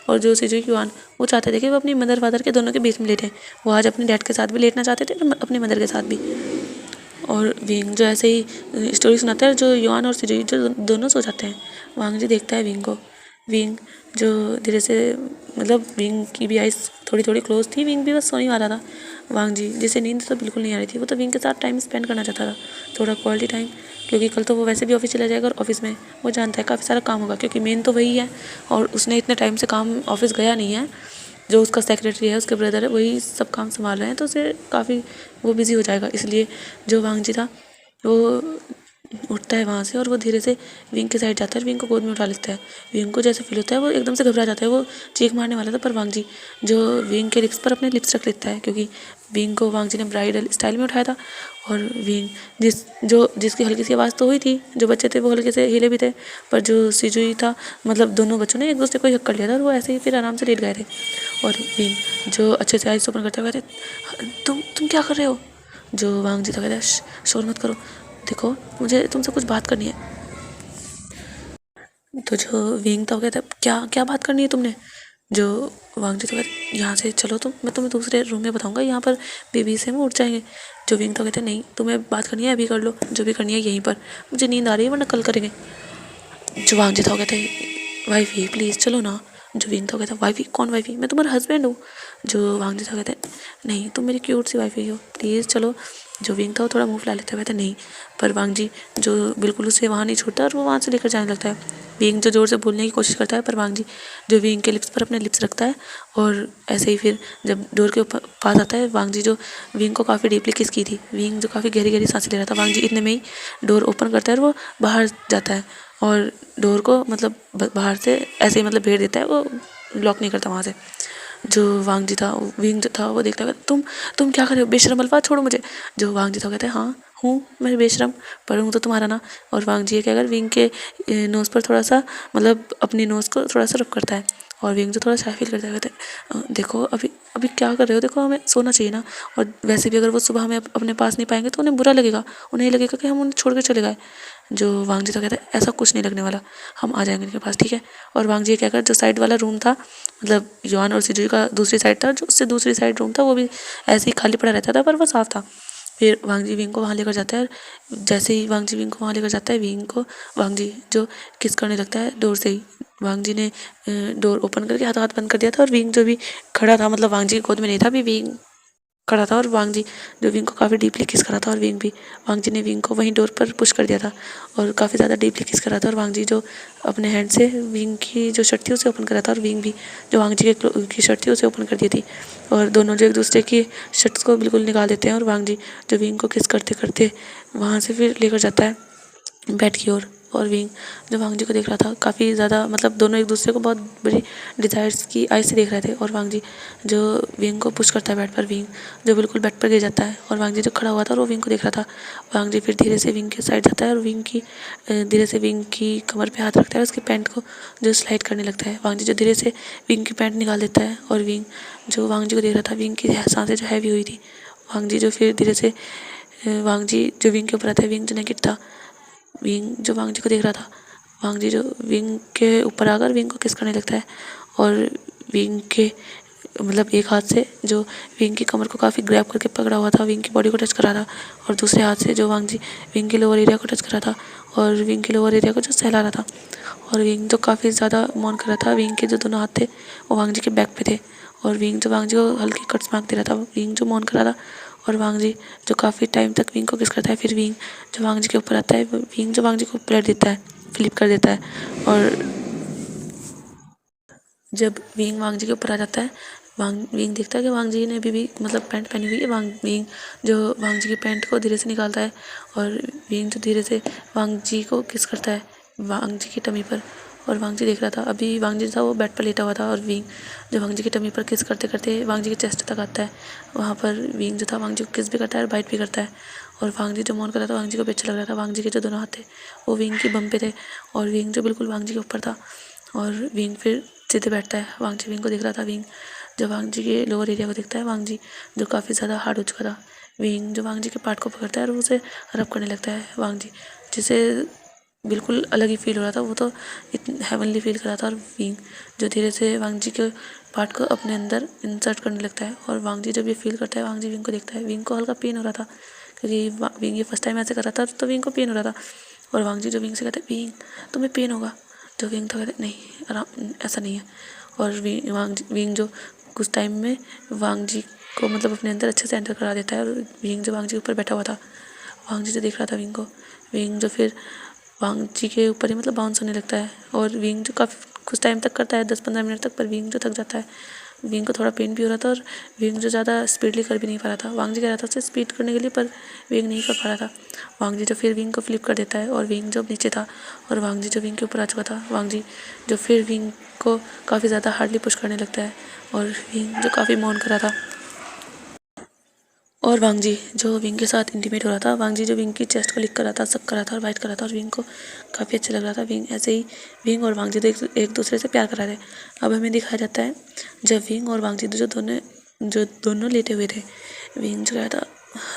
और जो सिजुई युआन वो चाहते थे कि वो अपनी मदर फादर के दोनों के बीच में लेटें। वो आज अपने डैड के साथ भी लेटना चाहते थे और अपनी मदर के साथ भी। और विंग जो ऐसे ही स्टोरी सुनाता है, जो युआन और सिजुई जो दोनों सो जाते हैं। वांग जी देखता है विंग को। विंग जो धीरे से मतलब विंग की भी आइज़ थोड़ी थोड़ी क्लोज थी, विंग भी बस सोने वाला था। वांग जी जिसे नींद तो बिल्कुल नहीं आ रही थी, वो तो विंग के साथ टाइम स्पेंड करना चाहता था, थोड़ा क्वालिटी टाइम, क्योंकि कल तो वो वैसे भी ऑफिस चला जाएगा, और ऑफिस में वो जानता है काफ़ी सारा काम होगा, क्योंकि मेन तो वही है, और उसने इतने टाइम से काम ऑफिस गया नहीं है। जो उसका सेक्रेटरी है, उसके ब्रदर है, वही सब काम संभाल रहे हैं, तो उसे काफ़ी वो बिज़ी हो जाएगा। इसलिए जो वांग जी था वो उठता है वहाँ से, और वो धीरे से विंग के साइड जाता है, विंग को गोद में उठा लेता है। विंग को जैसे फील होता है वो एकदम से घबरा जाता है, वो चीख मारने वाला था, पर वांग जी जो विंग के लिप्स पर अपने लिप्स रख लेता है, क्योंकि विंग को वांग जी ने ब्राइडल स्टाइल में उठाया था। और विंग जिसकी हल्की सी आवाज़ तो हुई थी, जो बच्चे थे वो हल्के से हिले भी थे, पर जो सिजुई था मतलब दोनों बच्चों ने एक दूसरे को ही हक कर लिया था, और वो ऐसे ही फिर आराम से लेट गए थे। और विंग जो अच्छे से आइज़ ओपन करते हुए कहते, तुम क्या कर रहे हो? जो वांग जी था कहता है, शोर मत करो, देखो मुझे तुमसे कुछ बात करनी है। तो जो विंग था वो कहता है, क्या क्या बात करनी है तुमने? जो वांग जी तो कहते, यहाँ से चलो तुम, मैं तुम्हें दूसरे रूम में बताऊंगा, यहाँ पर बेबी से हम उठ जाएंगे। जो विंग तो कहते, नहीं तुम्हें बात करनी है अभी कर लो, जो भी करनी है यहीं पर, मुझे नींद आ रही है वरना कल करेंगे। जो वांग जी था वो कहते, वाइफी प्लीज़ चलो ना। जो विंग था वो कहता, वाइफी कौन वाइफी, मैं तुम्हारा हस्बैंड हूँ। जो वांग जी था कहते, नहीं तुम मेरी क्यूट सी वाइफी हो, प्लीज़ चलो। जो विंग था वो थोड़ा मुंह फुला लेता है, कहता नहीं। पर वांग जी जो बिल्कुल उसे वहाँ नहीं छोड़ता, और वो वहाँ से लेकर जाने लगता है। विंग जो ज़ोर से बोलने की कोशिश करता है, पर वांग जी जो विंग के लिप्स पर अपने लिप्स रखता है, और ऐसे ही फिर जब डोर के पास आता है, वांग जी जो विंग को काफ़ी डीपली किस की थी, विंग जो काफ़ी गहरी गहरी सांसें ले रहा था, वांग जी इतने में ही डोर ओपन करता है, और वो बाहर जाता है, और डोर को मतलब बाहर से ऐसे ही मतलब भेड़ देता है, वो लॉक नहीं करता वहाँ से। जो वांग जी था विंग जो था वो देखता है, तुम क्या कर रहे हो बेशरम अल्फा, छोड़ो मुझे। जो वांग जी था कहता है, हाँ हूँ मैं बेशरम, पर हूँ तो तुम्हारा ना। और वांग जी क्या कर विंग के नोज़ पर थोड़ा सा मतलब अपनी नोज़ को थोड़ा सा रब करता है, और विंग जो थोड़ा सा फील करता है, कहते हैं देखो अभी अभी क्या कर रहे हो, देखो हमें सोना चाहिए ना, और वैसे भी अगर वो सुबह हमें अपने पास नहीं पाएंगे तो उन्हें बुरा लगेगा, उन्हें लगेगा कि हम उन्हें छोड़ कर चले गए। जो वांग जी तो कहता है, ऐसा कुछ नहीं लगने वाला, हम आ जाएंगे उनके पास, ठीक है। और वांग जी क्या कर जो साइड वाला रूम था, मतलब युआन और सिजुई का दूसरी साइड था, जो उससे दूसरी साइड रूम था वो भी ऐसे ही खाली पड़ा रहता था, पर वो साफ था। फिर वांग जी विंग को वहाँ लेकर जाता है, और जैसे ही वांग जी विंग को वहाँ लेकर जाता है, विंग को वांग जी जो किस करने लगता है डोर से ही। वांग जी ने डोर ओपन करके हाथ हाथ बंद कर दिया था, और विंग जो भी खड़ा था मतलब वांग जी की गोद में नहीं था, अभी विंग खड़ा था, और वांग जी जो विंग को काफ़ी डीपली किस करा था, और विंग भी वांग जी ने विंग को वहीं डोर पर पुश कर दिया था, और काफ़ी ज़्यादा डीपली किस करा था, और वांग जी जो अपने हैंड से विंग की जो शर्ट थी उसे ओपन करा था, और विंग भी जो वांग जी की शर्ट थी उसे ओपन कर दी थी, और दोनों जो एक दूसरे की शर्ट्स को बिल्कुल निकाल देते हैं, और वांग जी जो विंग को किस करते करते वहाँ से फिर लेकर जाता है बेड की ओर। और विंग जो वांग जी को देख रहा था काफ़ी ज़्यादा, मतलब दोनों एक दूसरे को बहुत बड़ी डिज़ायर्स की आई से देख रहे थे। और वांग जी जो विंग को पुश करता है बेड पर, विंग जो बिल्कुल बेड पर गिर जाता है और वांग जी जो खड़ा हुआ था और वो विंग को देख रहा था। वांग जी फिर धीरे से विंग के साइड जाता है और धीरे से विंग की कमर पे हाथ रखता है, उसकी पैंट को जो स्लाइड करने लगता है। वांग जी जो धीरे से विंग की पैंट निकाल देता है और विंग जो वांग जी को देख रहा था, विंग की सांसें जो हैवी हुई थी। वांग जी जो फिर धीरे से वांग जी जो विंग के ऊपर आता है, विंग जो नेकेड था, विंग जो वांग जी को देख रहा था, वांग जी जो विंग के ऊपर आकर विंग को किस करने लगता है और विंग के मतलब एक हाथ से जो विंग की कमर को काफ़ी ग्रैब करके पकड़ा हुआ था, विंग की बॉडी को टच कर रहा था और दूसरे हाथ से जो वांग जी विंग के लोअर एरिया को टच कर रहा था और विंग के लोअर एरिया को जो सहला रहा था। और विंग जो काफ़ी ज़्यादा मौन कर रहा था, विंग के जो दोनों हाथ थे वो वांग जी के बैक पे थे और विंग जो वांग जी को हल्के कट्स मार दे रहा था। विंग जो मौन कर रहा था और वांग जी जो काफ़ी टाइम तक विंग को किस करता है। फिर विंग जो वांग जी के ऊपर आता है, विंग जो वांग जी को पलट देता है, फ्लिप कर देता है। और जब विंग वांग जी के ऊपर आ जाता है, विंग देखता है कि वांग जी ने अभी भी मतलब पैंट पहनी हुई है। विंग जो वांग जी की पैंट को धीरे से निकालता है और विंग जो धीरे से वांग जी को किस करता है वांग जी की टमी पर। और वांग जी देख रहा था, अभी वांग जी था वो बेड पर लेटा हुआ था और विंग जो वांग जी की टमी पर किस करते करते वांग जी के चेस्ट तक आता है। वहाँ पर विंग जो था वांग जी को किस भी करता है और बाइट भी करता है। और वांग जी जो मौन कर रहा था, वांग जी को भी अच्छा लग रहा था। वांग जी के जो दोनों हाथ थे वो विंग की बम पे थे और विंग जो बिल्कुल वांग जी के ऊपर था। और विंग फिर सीधे बैठता है। वांग जी विंग को देख रहा था। विंग जब वांग जी के लोअर एरिया को देखता है, वांग जी जो काफ़ी ज़्यादा हार्ड हो चुका था, विंग जो वांग जी के पार्ट को पकड़ता है और उसे रब करने लगता है। वांग जी जिसे बिल्कुल अलग ही फील हो रहा था, वो तो इतनी हेवनली फील कर रहा था। और विंग जो धीरे से वांग जी के पार्ट को अपने अंदर इंसर्ट करने लगता है। और वांग जी जब ये फील करता है, वांग जी विंग को देखता है। विंग को हल्का पेन हो रहा था क्योंकि विंग ये फर्स्ट टाइम ऐसे कर रहा था, तो विंग को पेन हो रहा था। और वांग जी जो विंग से कहते हैं, विंग तुम्हें पेन होगा। जो विंग था कहते नहीं, आराम, ऐसा नहीं है। और विंग जो कुछ टाइम में वांग जी को मतलब अपने अंदर अच्छे से एंटर करा देता है। और विंग जो वांग जी के ऊपर बैठा हुआ था, वांग जी जो देख रहा था विंग को, विंग जो फिर वांग जी के ऊपर ही मतलब बाउंस होने लगता है। और विंग जो काफ़ी कुछ टाइम तक करता है, 10-15 मिनट तक, पर विंग जो थक जाता है। विंग को थोड़ा पेन भी हो रहा था और विंग जो ज़्यादा स्पीडली कर भी नहीं पा रहा था। वांग जी कह रहा था उसे स्पीड करने के लिए, पर विंग नहीं कर पा रहा था। वांग जी जो फिर विंग को फ्लिप कर देता है और विंग जो नीचे था और वांग जी जो विंग के ऊपर आ चुका था, वांग जी जो फिर विंग को काफ़ी ज़्यादा हार्डली पुश करने लगता है और विंग जो काफ़ी मौन कर रहा था। और वांग जी जो विंग के साथ इंटीमेट हो रहा था, वांग जी जो विंग की चेस्ट को लिक कर रहा था, सक कर रहा था और बाइट कर रहा था और विंग को काफ़ी अच्छा लग रहा था। विंग ऐसे ही विंग और वांग जी तो एक दूसरे से प्यार कर रहे थे। अब हमें दिखाया जाता है जब विंग और वांग जी जो दोनों लेटे हुए थे। विंग जो कह रहा था,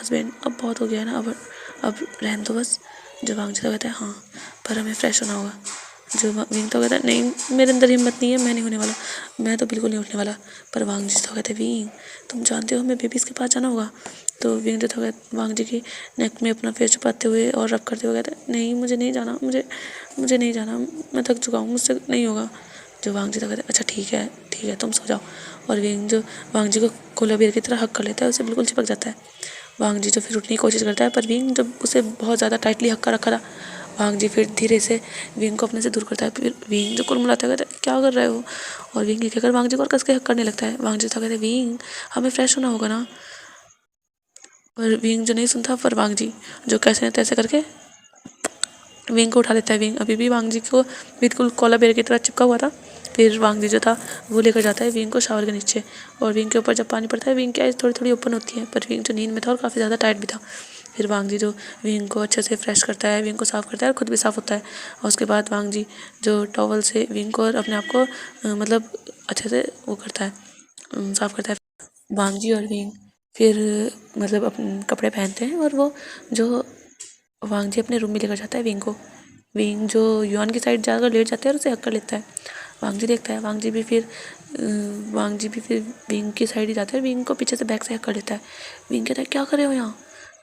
हस्बैंड अब बहुत हो गया है ना, अब रहने दो बस। जो वांग जी तो कहता है हाँ, पर हमें फ्रेश होना होगा। जो विंग तो कहता है नहीं, मेरे अंदर हिम्मत नहीं है, मैं नहीं होने वाला, मैं तो बिल्कुल नहीं उठने वाला। पर वांग जी तो कहते हैं विंग तुम जानते हो हमें बेबीज़ के पास जाना होगा। तो विंग जो था वांग जी की नेक में अपना फेस छुपाते हुए और रब करते हुए कहते हैं नहीं, मुझे नहीं जाना, मुझे नहीं जाना, मैं थक चुका हूँ, मुझसे नहीं होगा। जो वांग जी तो कहते हैं अच्छा ठीक है तुम सो जाओ। और विंग जो वांग जी को कोला बियर की तरह हक कर लेता है, उसे बिल्कुल चिपक जाता है। वांग जी जो फिर उठने की कोशिश करता है, पर विंग जब उसे बहुत ज़्यादा टाइटली हक कर रखा था, वांग जी फिर धीरे से विंग को अपने से दूर करता है। फिर विंग जो कुलमुलाता है, कहता है क्या कर रहे हो। और विंग ये कहकर वांग जी को और कस के हक करने लगता है। वांग जी तो कहते हैं विंग हमें फ्रेश होना होगा ना। पर विंग जो नहीं सुनता, पर वांग जी जो कैसे न तैसे करके विंग को उठा लेता है। विंग अभी भी वांग जी को बिल्कुल कोला बेर की तरह चिपका हुआ था। फिर वांग जी जो था वो लेकर जाता है विंग को शावर के नीचे। और विंग के ऊपर जब पानी पड़ता है, विंग की आइज़ थोड़ी थोड़ी ओपन होती है, पर विंग जो नींद में था और काफ़ी ज़्यादा टाइट भी था। फिर वांग जी जो विंग को अच्छे से फ्रेश करता है, विंग को साफ़ करता है और खुद भी साफ़ होता है। और उसके बाद वांग जी जो टॉवल से विंग को और अपने आप को मतलब अच्छे से वो करता है, साफ़ करता है। वांग जी और विंग फिर मतलब अपने कपड़े पहनते हैं और वो जो वांग जी अपने रूम में लेकर जाता है विंग को। विंग जो युआन की साइड जाकर लेट जाता है और उसे हक कर लेता है। वांग जी देखता है, वांग जी भी फिर विंग की साइड ही जाता है, विंग को पीछे से बैक से हक कर लेता है। विंग कहता है क्या कर रहे हो यहाँ,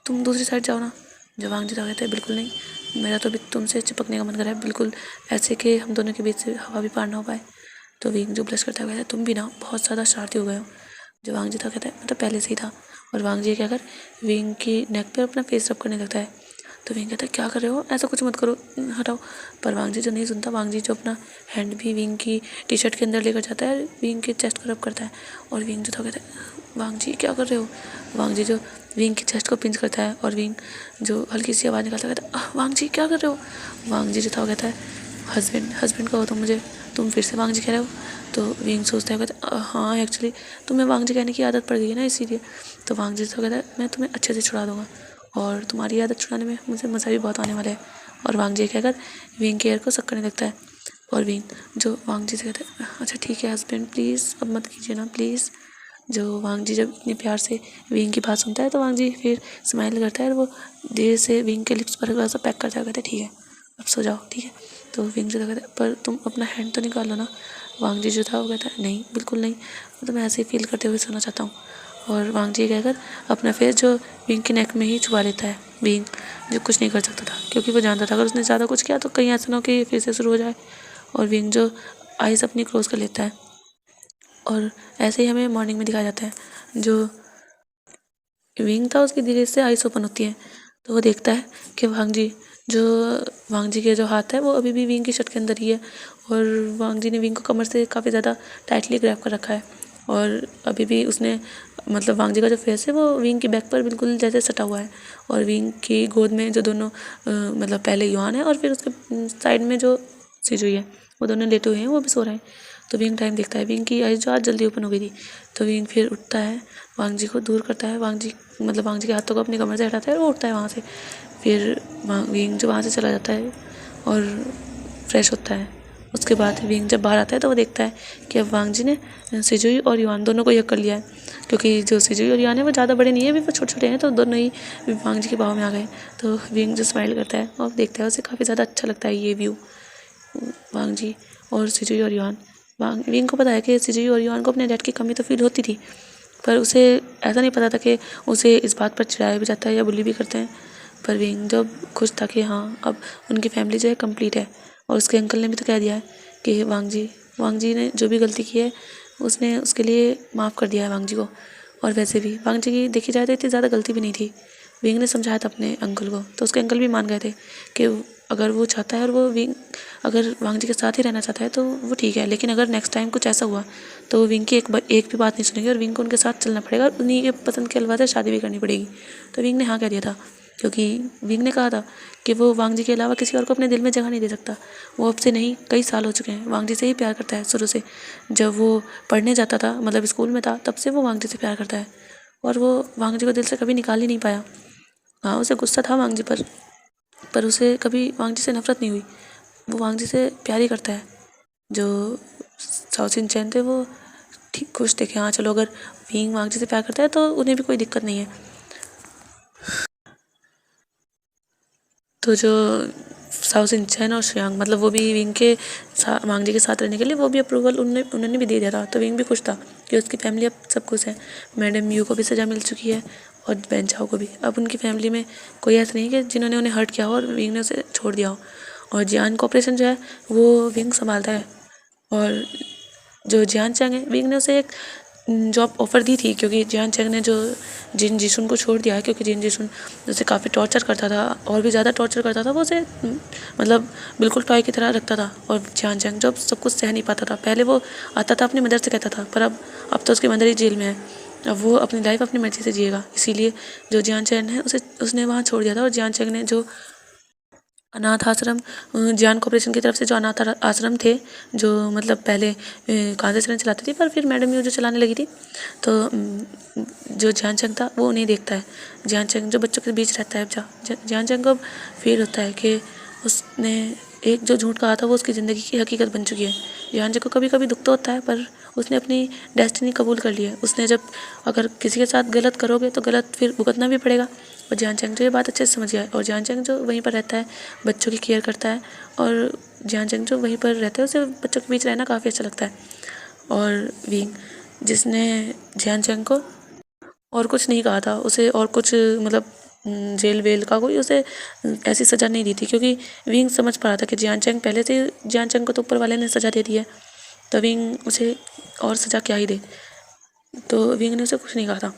तुम दूसरी साइड जाओ ना। जो वांग जी तो कहता है बिल्कुल नहीं, मेरा तो अभी तुमसे चिपकने का मन कर रहा है, बिल्कुल ऐसे कि हम दोनों के बीच से हवा भी पार ना हो पाए। तो विंग जो ब्लश करता है कहता है तुम भी ना बहुत ज़्यादा शरारती हो गए हो। जो वांग जी था कहता है मैं तो पहले से ही था। और वांग जी क्या कर विंग की नेक पर अपना फेस रब करने लगता है। तो विंग कहता है क्या कर रहे हो, ऐसा कुछ मत करो, हटाओ। पर वांग जी जो नहीं सुनता, वांग जी जो अपना हैंड भी विंग की टी शर्ट के अंदर लेकर जाता है, विंग के चेस्ट को रब करता है। और विंग जो था कहता है वांग जी क्या कर रहे हो। वांग जी जो विंग की चेस्ट को पिंच करता है और विंग जो हल्की सी आवाज़ निकालता है, कहता है वांग जी क्या कर रहे हो। वांग जी जो था वो कहता है हस्बैंड कहो तुम फिर से वांग जी कह रहे हो। तो विंग सोचता है, कहता है हाँ एक्चुअली तुम्हें वांग जी कहने की आदत पड़ गई है ना, इसीलिए। तो वांग जी तो कहता है मैं तुम्हें अच्छे से छुड़ा दूंगा और तुम्हारी आदत छुड़ाने में मुझे मज़ा भी बहुत आने वाला है। और वांग जी कहकर विंग के एयर को सक करने लगता है। और विंग जो वांग जी से कहता है अच्छा ठीक है हस्बैंड प्लीज़ अब मत कीजिए ना प्लीज़। जो वांग जी जब इतने प्यार से विंग की बात सुनता है तो वांग जी फिर स्माइल करता है और वो धीरे से विंग के लिप्स पर सा पैक करता है, कहता है ठीक है अब सो जाओ ठीक है। तो विंग जो था कहता है पर तुम अपना हैंड तो निकाल लो ना। वांग जी जो था वो कहता है नहीं बिल्कुल नहीं, तो मैं ऐसे ही फील करते हुए सोना चाहता हूँ। और वांग जी कहकर अपना फेस जो विंग के नेक में ही छुपा लेता है। विंग जो कुछ नहीं कर सकता था क्योंकि वो जानता था अगर उसने ज़्यादा कुछ किया तो कहीं ऐसा ना हो कि फिर से शुरू हो जाए। और विंग जो आइज़ अपनी क्लोज कर लेता है। और ऐसे ही हमें मॉर्निंग में दिखाया जाता है जो विंग था उसकी धीरे से आइज़ ओपन होती है। तो वो देखता है कि वांग जी के जो हाथ है वो अभी भी विंग की शर्ट के अंदर ही है। और वांग जी ने विंग को कमर से काफ़ी ज़्यादा टाइटली ग्रैब कर रखा है। और अभी भी उसने मतलब वांग जी का जो फेस है वो विंग की बैक पर बिल्कुल जैसे सटा हुआ है। और विंग की गोद में जो दोनों मतलब पहले युआन है और फिर उसके साइड में जो सिजुई है वो दोनों लेटे हुए हैं, वो भी सो रहे हैं। तो विंग टाइम देखता है, विंग की आइज़ जो आज जल्दी ओपन हो गई थी। तो विंग फिर उठता है, वांग जी को दूर करता है, वांग जी के हाथों को अपनी कमर से हटाता है और वो उठता है वहाँ से। फिर विंग जो वहाँ से चला जाता है और फ्रेश होता है। उसके बाद विंग जब बाहर आता है तो वो देखता है कि अब वांग जी ने सिजुई और युआन दोनों को यक कर लिया है, क्योंकि जो सिजुई और युआन है वो ज़्यादा बड़े नहीं है, अभी वो छोटे छोटे हैं, तो दोनों ही वांग जी के बाहों में आ गए। तो विंग जो स्माइल करता है और देखता है, उसे काफ़ी ज़्यादा अच्छा लगता है ये व्यू। वांग जी और सिजुई और युआन, विंग को पता है कि सिजुई और युआन को अपने डैड की कमी तो फील होती थी, पर उसे ऐसा नहीं पता था कि उसे इस बात पर चिढ़ाया भी जाता है या बुली भी करते हैं। पर विंग जब खुश था कि हाँ अब उनकी फैमिली जो है कंप्लीट है। और उसके अंकल ने भी तो कह दिया है कि वांग जी ने जो भी गलती की है उसने उसके लिए माफ़ कर दिया है वांग जी को। और वैसे भी वांग जी की देखी जाए तो इतनी ज़्यादा गलती भी नहीं थी। विंग ने समझाया था अपने अंकल को, तो उसके अंकल भी मान गए थे कि अगर वो चाहता है और वो विंग अगर वांग जी के साथ ही रहना चाहता है तो वो ठीक है, लेकिन अगर नेक्स्ट टाइम कुछ ऐसा हुआ तो वो विंग की एक भी बात नहीं सुनेंगे और विंग को उनके साथ चलना पड़ेगा, उन्हीं के पसंद के अलावा शादी भी करनी पड़ेगी। तो विंग ने हाँ कह दिया था, क्योंकि विंग ने कहा था कि वो वांग जी के अलावा किसी और को अपने दिल में जगह नहीं दे सकता। वो अब से नहीं कई साल हो चुके हैं वांग जी से ही प्यार करता है शुरू से। जब वो पढ़ने जाता था मतलब स्कूल में था तब से वो वांग जी से प्यार करता है और वो वांग जी को दिल से कभी निकाल ही नहीं पाया। हाँ उसे गुस्सा था वांग जी पर उसे कभी वांग जी से नफरत नहीं हुई, वो वांग जी से प्यार ही करता है। जो साओ सिन-चैन थे वो ठीक खुश थे कि हाँ चलो अगर विंग वांग जी से प्यार करता है तो उन्हें भी कोई दिक्कत नहीं है। तो जो साओ सिन-चैन और श्रेयांग मतलब वो भी विंग के वांग जी के साथ रहने के लिए वो भी अप्रूवल उन्होंने भी दे दिया था। तो विंग भी खुश था कि उसकी फैमिली अब सब कुछ है। मैडम यू को भी सज़ा मिल चुकी है और बेन चाओ को भी। अब उनकी फैमिली में कोई ऐसा नहीं कि जिन्होंने उन्हें हर्ट किया हो और विंग ने उसे छोड़ दिया हो। और जियान का ऑपरेशन जो है वो विंग संभालता है। और जो जियान चैंग है विंग ने उसे एक जॉब ऑफ़र दी थी, क्योंकि जियान चैंग ने जो जिन जिसुन को छोड़ दिया है, क्योंकि जिन जिसुन उसे काफ़ी टॉर्चर करता था और भी ज़्यादा टॉर्चर करता था। वो उसे मतलब बिल्कुल टॉय की तरह रखता था और जियान चैंग जब सब कुछ सह नहीं पाता था। पहले वो आता था अपनी मदर से कहता था, पर अब तो उसकी मदर ही जेल में है। अब वो अपनी लाइफ अपनी मर्जी से जिएगा, इसीलिए जो जियान चैंग है उसने वहाँ छोड़ दिया था। और जियान चैंग ने जो अनाथ आश्रम जियान कॉर्पोरेशन की तरफ से जो अनाथ आश्रम थे जो मतलब पहले कांग्रेस चलाती थी, पर फिर मैडम यू जो चलाने लगी थी, तो जो जियान चंग था वो नहीं देखता है। जियान चंग जो बच्चों के बीच रहता है, अब जियान चंग को फील होता है कि उसने एक जो झूठ कहा था वो उसकी ज़िंदगी की हकीकत बन चुकी है। जियान चंग को कभी कभी दुख तो होता है, पर उसने अपनी डेस्टिनी कबूल कर ली है। उसने जब अगर किसी के साथ गलत करोगे तो गलत फिर भुगतना भी पड़ेगा। और जियान चंग जो ये बात अच्छे से समझ गया है और जियान चंग जो वहीं पर रहता है बच्चों की केयर करता है। और जियान चंग जो वहीं पर रहता है उसे बच्चों के बीच रहना काफ़ी अच्छा लगता है। और विंग जिसने जियान चंग को और कुछ नहीं कहा था, उसे और कुछ मतलब जेल वेल का कोई उसे ऐसी सज़ा नहीं दी थी, क्योंकि विंग समझ पा रहा था कि जियान चंग पहले से जियान चंग को तो ऊपर वाले ने सज़ा दे दी है, तो विंग उसे और सज़ा क्या ही दे। तो विंग ने उसे कुछ नहीं कहा था।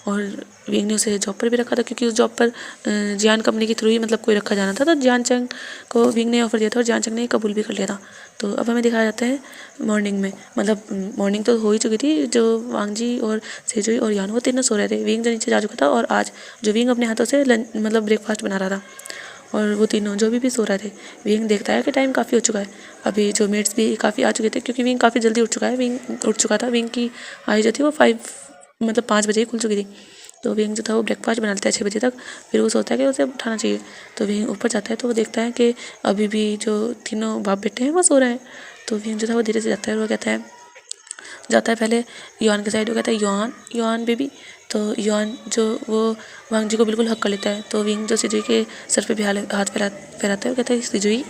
और विंग ने उसे जॉब पर भी रखा था, क्योंकि उस जॉब पर जियान कंपनी के थ्रू ही मतलब कोई रखा जाना था। तो जियान चंग को विंग ने ऑफर दिया था और जियान चंग ने कबूल भी कर लिया था। तो अब हमें दिखाया जाता है मॉर्निंग में, मतलब मॉर्निंग तो हो ही चुकी थी। जो वांग जी और सेजुई और यान वो तीनों सो रहे थे। विंग जो नीचे जा चुका था और आज जो विंग अपने हाथों से मतलब ब्रेकफास्ट बना रहा था, और वो तीनों जो भी सो रहे थे। विंग देखता है कि टाइम काफ़ी हो चुका है। अभी जो मेट्स भी काफ़ी आ चुके थे, क्योंकि विंग काफ़ी जल्दी उठ चुका है। विंग उठ चुका था। विंग की आई जो थी वो 5 बजे ही खुल चुकी थी। तो विंग जो था वो ब्रेकफास्ट बना लेता है 6 बजे तक। फिर वो सोचता है कि उसे उठाना चाहिए। तो विंग ऊपर जाता है तो वो देखता है कि अभी भी जो तीनों बाप बेटे हैं वो सो रहे हैं। तो विंग जो था वो धीरे से जाता है और वो कहता है, जाता है पहले युआन के साइड। वो कहता है युआन युआन बेबी। तो युआन जो वो वांग जी को बिल्कुल हक कर लेता है। तो विंग जो सिजुई के सर पे भी हाथ फैलाता है। वो कहता है सिजुई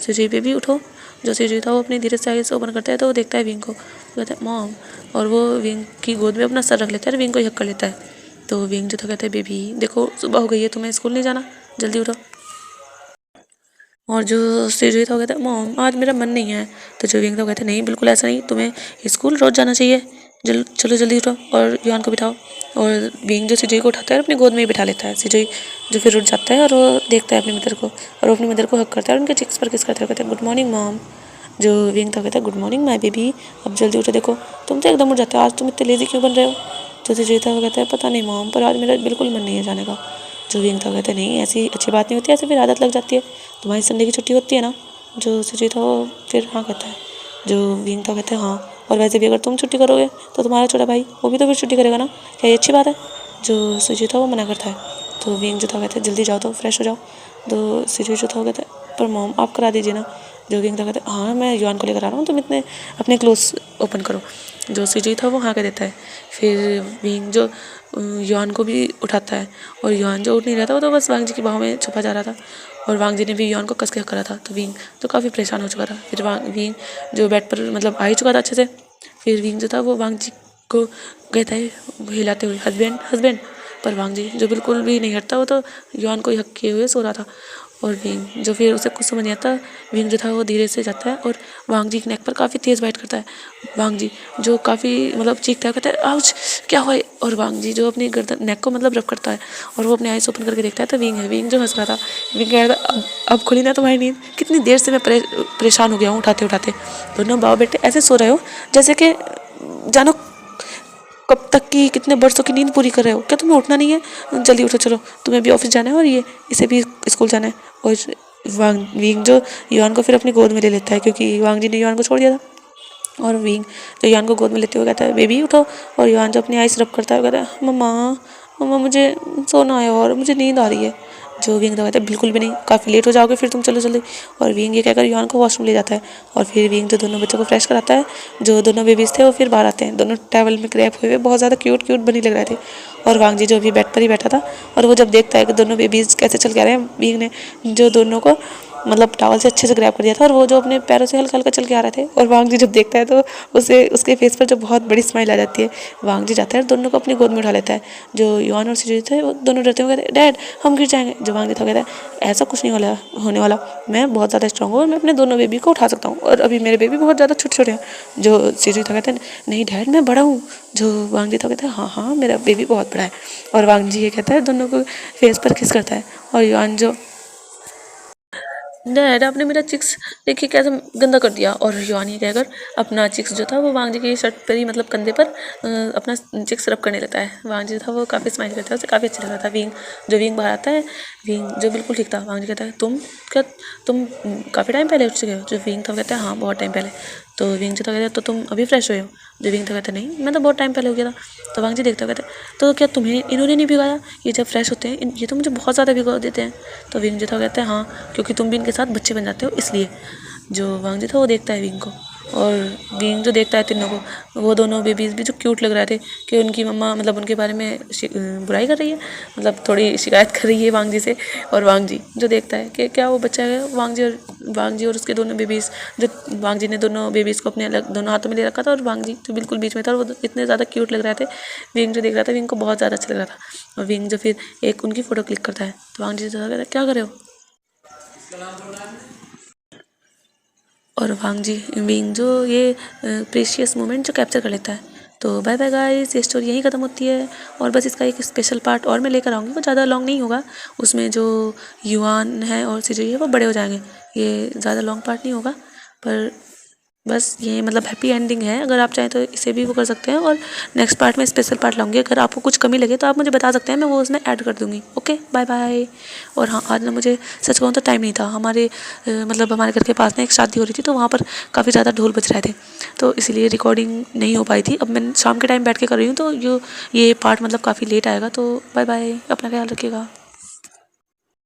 सिजुई बेबी उठो। जो सिजुई था वो अपनी धीरे से आइज ओपन करता है तो वो देखता है विंग को। वो कहता है मॉम, और वो विंग की गोद में अपना सर रख लेता है और विंग को हक कर लेता है। तो विंग जो था कहता है बेबी देखो सुबह हो गई है, तुम्हें स्कूल नहीं जाना, जल्दी उठो। और जो सिजुई था वो कहता है मॉम आज मेरा मन नहीं है। तो जो विंग था वो कहता है नहीं बिल्कुल ऐसा नहीं, तुम्हें स्कूल रोज जाना चाहिए, चलो जल्दी उठो और युआन को बिठाओ। और विंग जो सिजुई को उठाता है और अपनी गोद में ही बिठा लेता है। सिजुई जो फिर उठ जाता है और वो देखता है अपनी मदर को, और वो अपनी मदर को हक करता है और उनके चिक्स पर किस करता है। कहता है गुड मॉर्निंग मॉम। जो विंग था कहता है गुड मॉर्निंग माय बेबी, अब जल्दी उठो, देखो तुम तो एकदम उठ जाते हो, आज तुम इतने लेजी क्यों बन रहे हो। तो सिजुई था वो कहता है पता नहीं मॉम, पर आज मेरा बिल्कुल मन नहीं है जाने का। जो विंग था कहता है नहीं ऐसी अच्छी बात नहीं होती, ऐसे फिर आदत लग जाती है, तुम्हारी संडे की छुट्टी होती है ना। जो सिजुई था वो फिर हाँ कहता है। जो विंग था कहते हैं हाँ, और वैसे भी अगर तुम छुट्टी करोगे तो तुम्हारा छोटा भाई वो भी तो फिर छुट्टी करेगा ना, क्या ये अच्छी बात है। जो सिजुई था वो मना करता है। तो विंग जो था कहते हैं जल्दी जाओ तो फ्रेश हो जाओ। तो सिजुई जो था वो कहता है पर मॉम आप करा दीजिए ना। जो विंग था कहते हैं हाँ मैं युआन को लेकर आ रहा हूँ, तुम इतने अपने क्लोथ्स ओपन करो। जो सिजुई था वो हाँ कह देता है। फिर विंग जो युआन को भी उठाता है, और युआन जो उठ नहीं रहा था वो तो बस वांग जी की बाहों में छुपा जा रहा था। और वांग जी ने भी युआन को कस के करा था। तो विंग तो काफ़ी परेशान हो चुका था। फिर विंग जो बेड पर मतलब आ ही चुका था अच्छे से। फिर विंग जो था वो वांग जी को कहता है हिलाते हुए हस्बैंड हस्बैंड, पर वांग जी जो बिल्कुल भी नहीं हटता, वो तो युआन को ही हक किए हुए सो रहा था। और विंग जो फिर उसे कुछ समझ नहीं आता, विंग जो था वो धीरे से जाता है और वांग जी के नेक पर काफ़ी तेज़ बाइट करता है। वांग जी जो काफ़ी मतलब चीखता है, कहता है आउच क्या हुआ है। और वांग जी जो अपनी गर्दन नेक को मतलब रब करता है और वो अपने आइस ओपन करके देखता है तो विंग है। विंग जो हंस रहा था। विंग कह रहा था अब खुली ना तुम्हारी नींद, कितनी देर से मैं परेशान हो गया हूँ उठाते उठाते। दोनों बाबा बेटे ऐसे सो रहे हो जैसे कि जानो कब तक की कितने बरसों की नींद पूरी कर रहे हो, क्या तुम्हें उठना नहीं है, जल्दी उठो चलो, तुम्हें भी ऑफिस जाना है और ये इसे भी स्कूल जाना है। और विंग जो युआन को फिर अपनी गोद में ले लेता है, क्योंकि वांग जी ने युआन को छोड़ दिया था। और विंग जो युआन को गोद में लेते हुए कहता है बेबी उठो। और युआन जो अपनी आइस रब करता है कहता है मम्मा मम्मा मुझे सोना है और मुझे नींद आ रही है। जो विंग कहता है बिल्कुल भी नहीं, काफ़ी लेट हो जाओगे फिर तुम, चलो जल्दी। और विंग ये कहकर युआन को वॉशरूम ले जाता है। और फिर विंग जो दोनों बच्चों को फ्रेश कराता है। जो दोनों बेबीज थे वो फिर बाहर आते हैं, दोनों टैवल में क्रैप हुए हुए बहुत ज़्यादा क्यूट क्यूट बनी लग रहे थे। और वांग जी जो अभी बेड पर ही बैठा था, और वो जब देखता है कि दोनों बेबीज कैसे चल के आ रहे हैं, विंग ने जो दोनों को मतलब टॉवल से अच्छे से ग्रैब कर दिया था, और वो जो अपने पैरों से हल्का हल्का चल के आ रहे थे। और वांग जी जब देखता है तो उसे उसके फेस पर जो बहुत बड़ी स्माइल आ जाती है। वांग जी जाता है और दोनों को अपनी गोद में उठा लेता है। जो युआन और सिजुई थे वो दोनों डरते हुए कहते हैं डैड हम गिर जाएंगे। जो वांग जी था कहता है ऐसा कुछ नहीं होने वाला, मैं बहुत ज़्यादा स्ट्रॉन्ग हूँ और मैं अपने दोनों बेबी को उठा सकता हूँ, और अभी मेरे बेबी बहुत ज़्यादा छोटे छोटे हैं। जो सिजुई था कहते हैं नहीं डैड मैं बड़ा हूँ। जो वांग जी था कहता है हाँ हाँ मेरा बेबी बहुत बड़ा है। और वांग जी ये कहता है दोनों को फेस पर किस करता है। और युआन जो डैड आपने मेरा चिक्स देखिए कैसे गंदा कर दिया। और युआन ये कहकर अपना चिक्स जो था वो वांग जी की शर्ट पर ही मतलब कंधे पर अपना चिक्स रब करने लगता है। वांग जी था वो काफ़ी स्माइल करता है, उसे काफ़ी अच्छा लगा था। विंग बाहर आता है। विंग जो बिल्कुल ठीक था। वांग जी कहता है तुम काफ़ी टाइम पहले उठ चुके हो। जो विंग था कहता है हाँ बहुत टाइम पहले। तो विंग जो था कहता है तो तुम अभी फ्रेश हुए हो। जो विंग था कहता है नहीं मैं तो बहुत टाइम पहले हो गया था। तो वांग जी देखता कहता है तो क्या तुम्हें इन्होंने नहीं भिगाया, ये जब फ्रेश होते हैं ये तो मुझे बहुत ज़्यादा भिगो देते हैं। तो विंग जो था कहता है हाँ क्योंकि तुम भी इनके साथ बच्चे बन जाते हो इसलिए। जो वांग जी था वो देखता है विंग को, और विंग जो देखता है तीनों को, वो दोनों बेबीज भी जो क्यूट लग रहे थे कि उनकी मम्मा मतलब उनके बारे में बुराई कर रही है, मतलब थोड़ी शिकायत कर रही है वांग जी से। और वांग जी जो देखता है कि क्या वो बच्चा है, वांग जी और उसके दोनों बेबीज, जो वांग जी ने दोनों बेबीज को अपने अलग दोनों हाथों में ले रखा था, और वांग जी तो बिल्कुल बीच में था, और वो इतने ज़्यादा क्यूट लग रहे थे। विंग जो देख रहा था विंग को बहुत ज़्यादा अच्छा लग रहा था। और विंग जो फिर एक उनकी फ़ोटो क्लिक करता है। तो वांग जी कहता है क्या कर रहे हो। और वांग जी विंग जो ये प्रेशियस मोमेंट जो कैप्चर कर लेता है। तो बाय बाय गाइस, ये स्टोरी यहीं ख़त्म होती है। और बस इसका एक स्पेशल पार्ट और मैं लेकर आऊँगी, वो ज़्यादा लॉन्ग नहीं होगा। उसमें जो युआन है और सीजे है वो बड़े हो जाएंगे, ये ज़्यादा लॉन्ग पार्ट नहीं होगा। पर बस ये मतलब हैप्पी एंडिंग है। अगर आप चाहें तो इसे भी वो कर सकते हैं। और नेक्स्ट पार्ट में स्पेशल पार्ट लाऊंगी। अगर आपको कुछ कमी लगे तो आप मुझे बता सकते हैं, मैं वो उसमें ऐड कर दूँगी। Okay, bye bye. और हाँ, आज ना मुझे सच कहूँ तो टाइम नहीं था। मतलब हमारे घर के पास में एक शादी हो रही थी, तो वहाँ पर काफ़ी ज़्यादा ढोल बज रहे थे, तो इसलिए रिकॉर्डिंग नहीं हो पाई थी। अब मैं शाम के टाइम बैठ के कर रही हूँ, तो ये पार्ट मतलब काफ़ी लेट आएगा। तो बाय बाय, अपना ख्याल रखिएगा।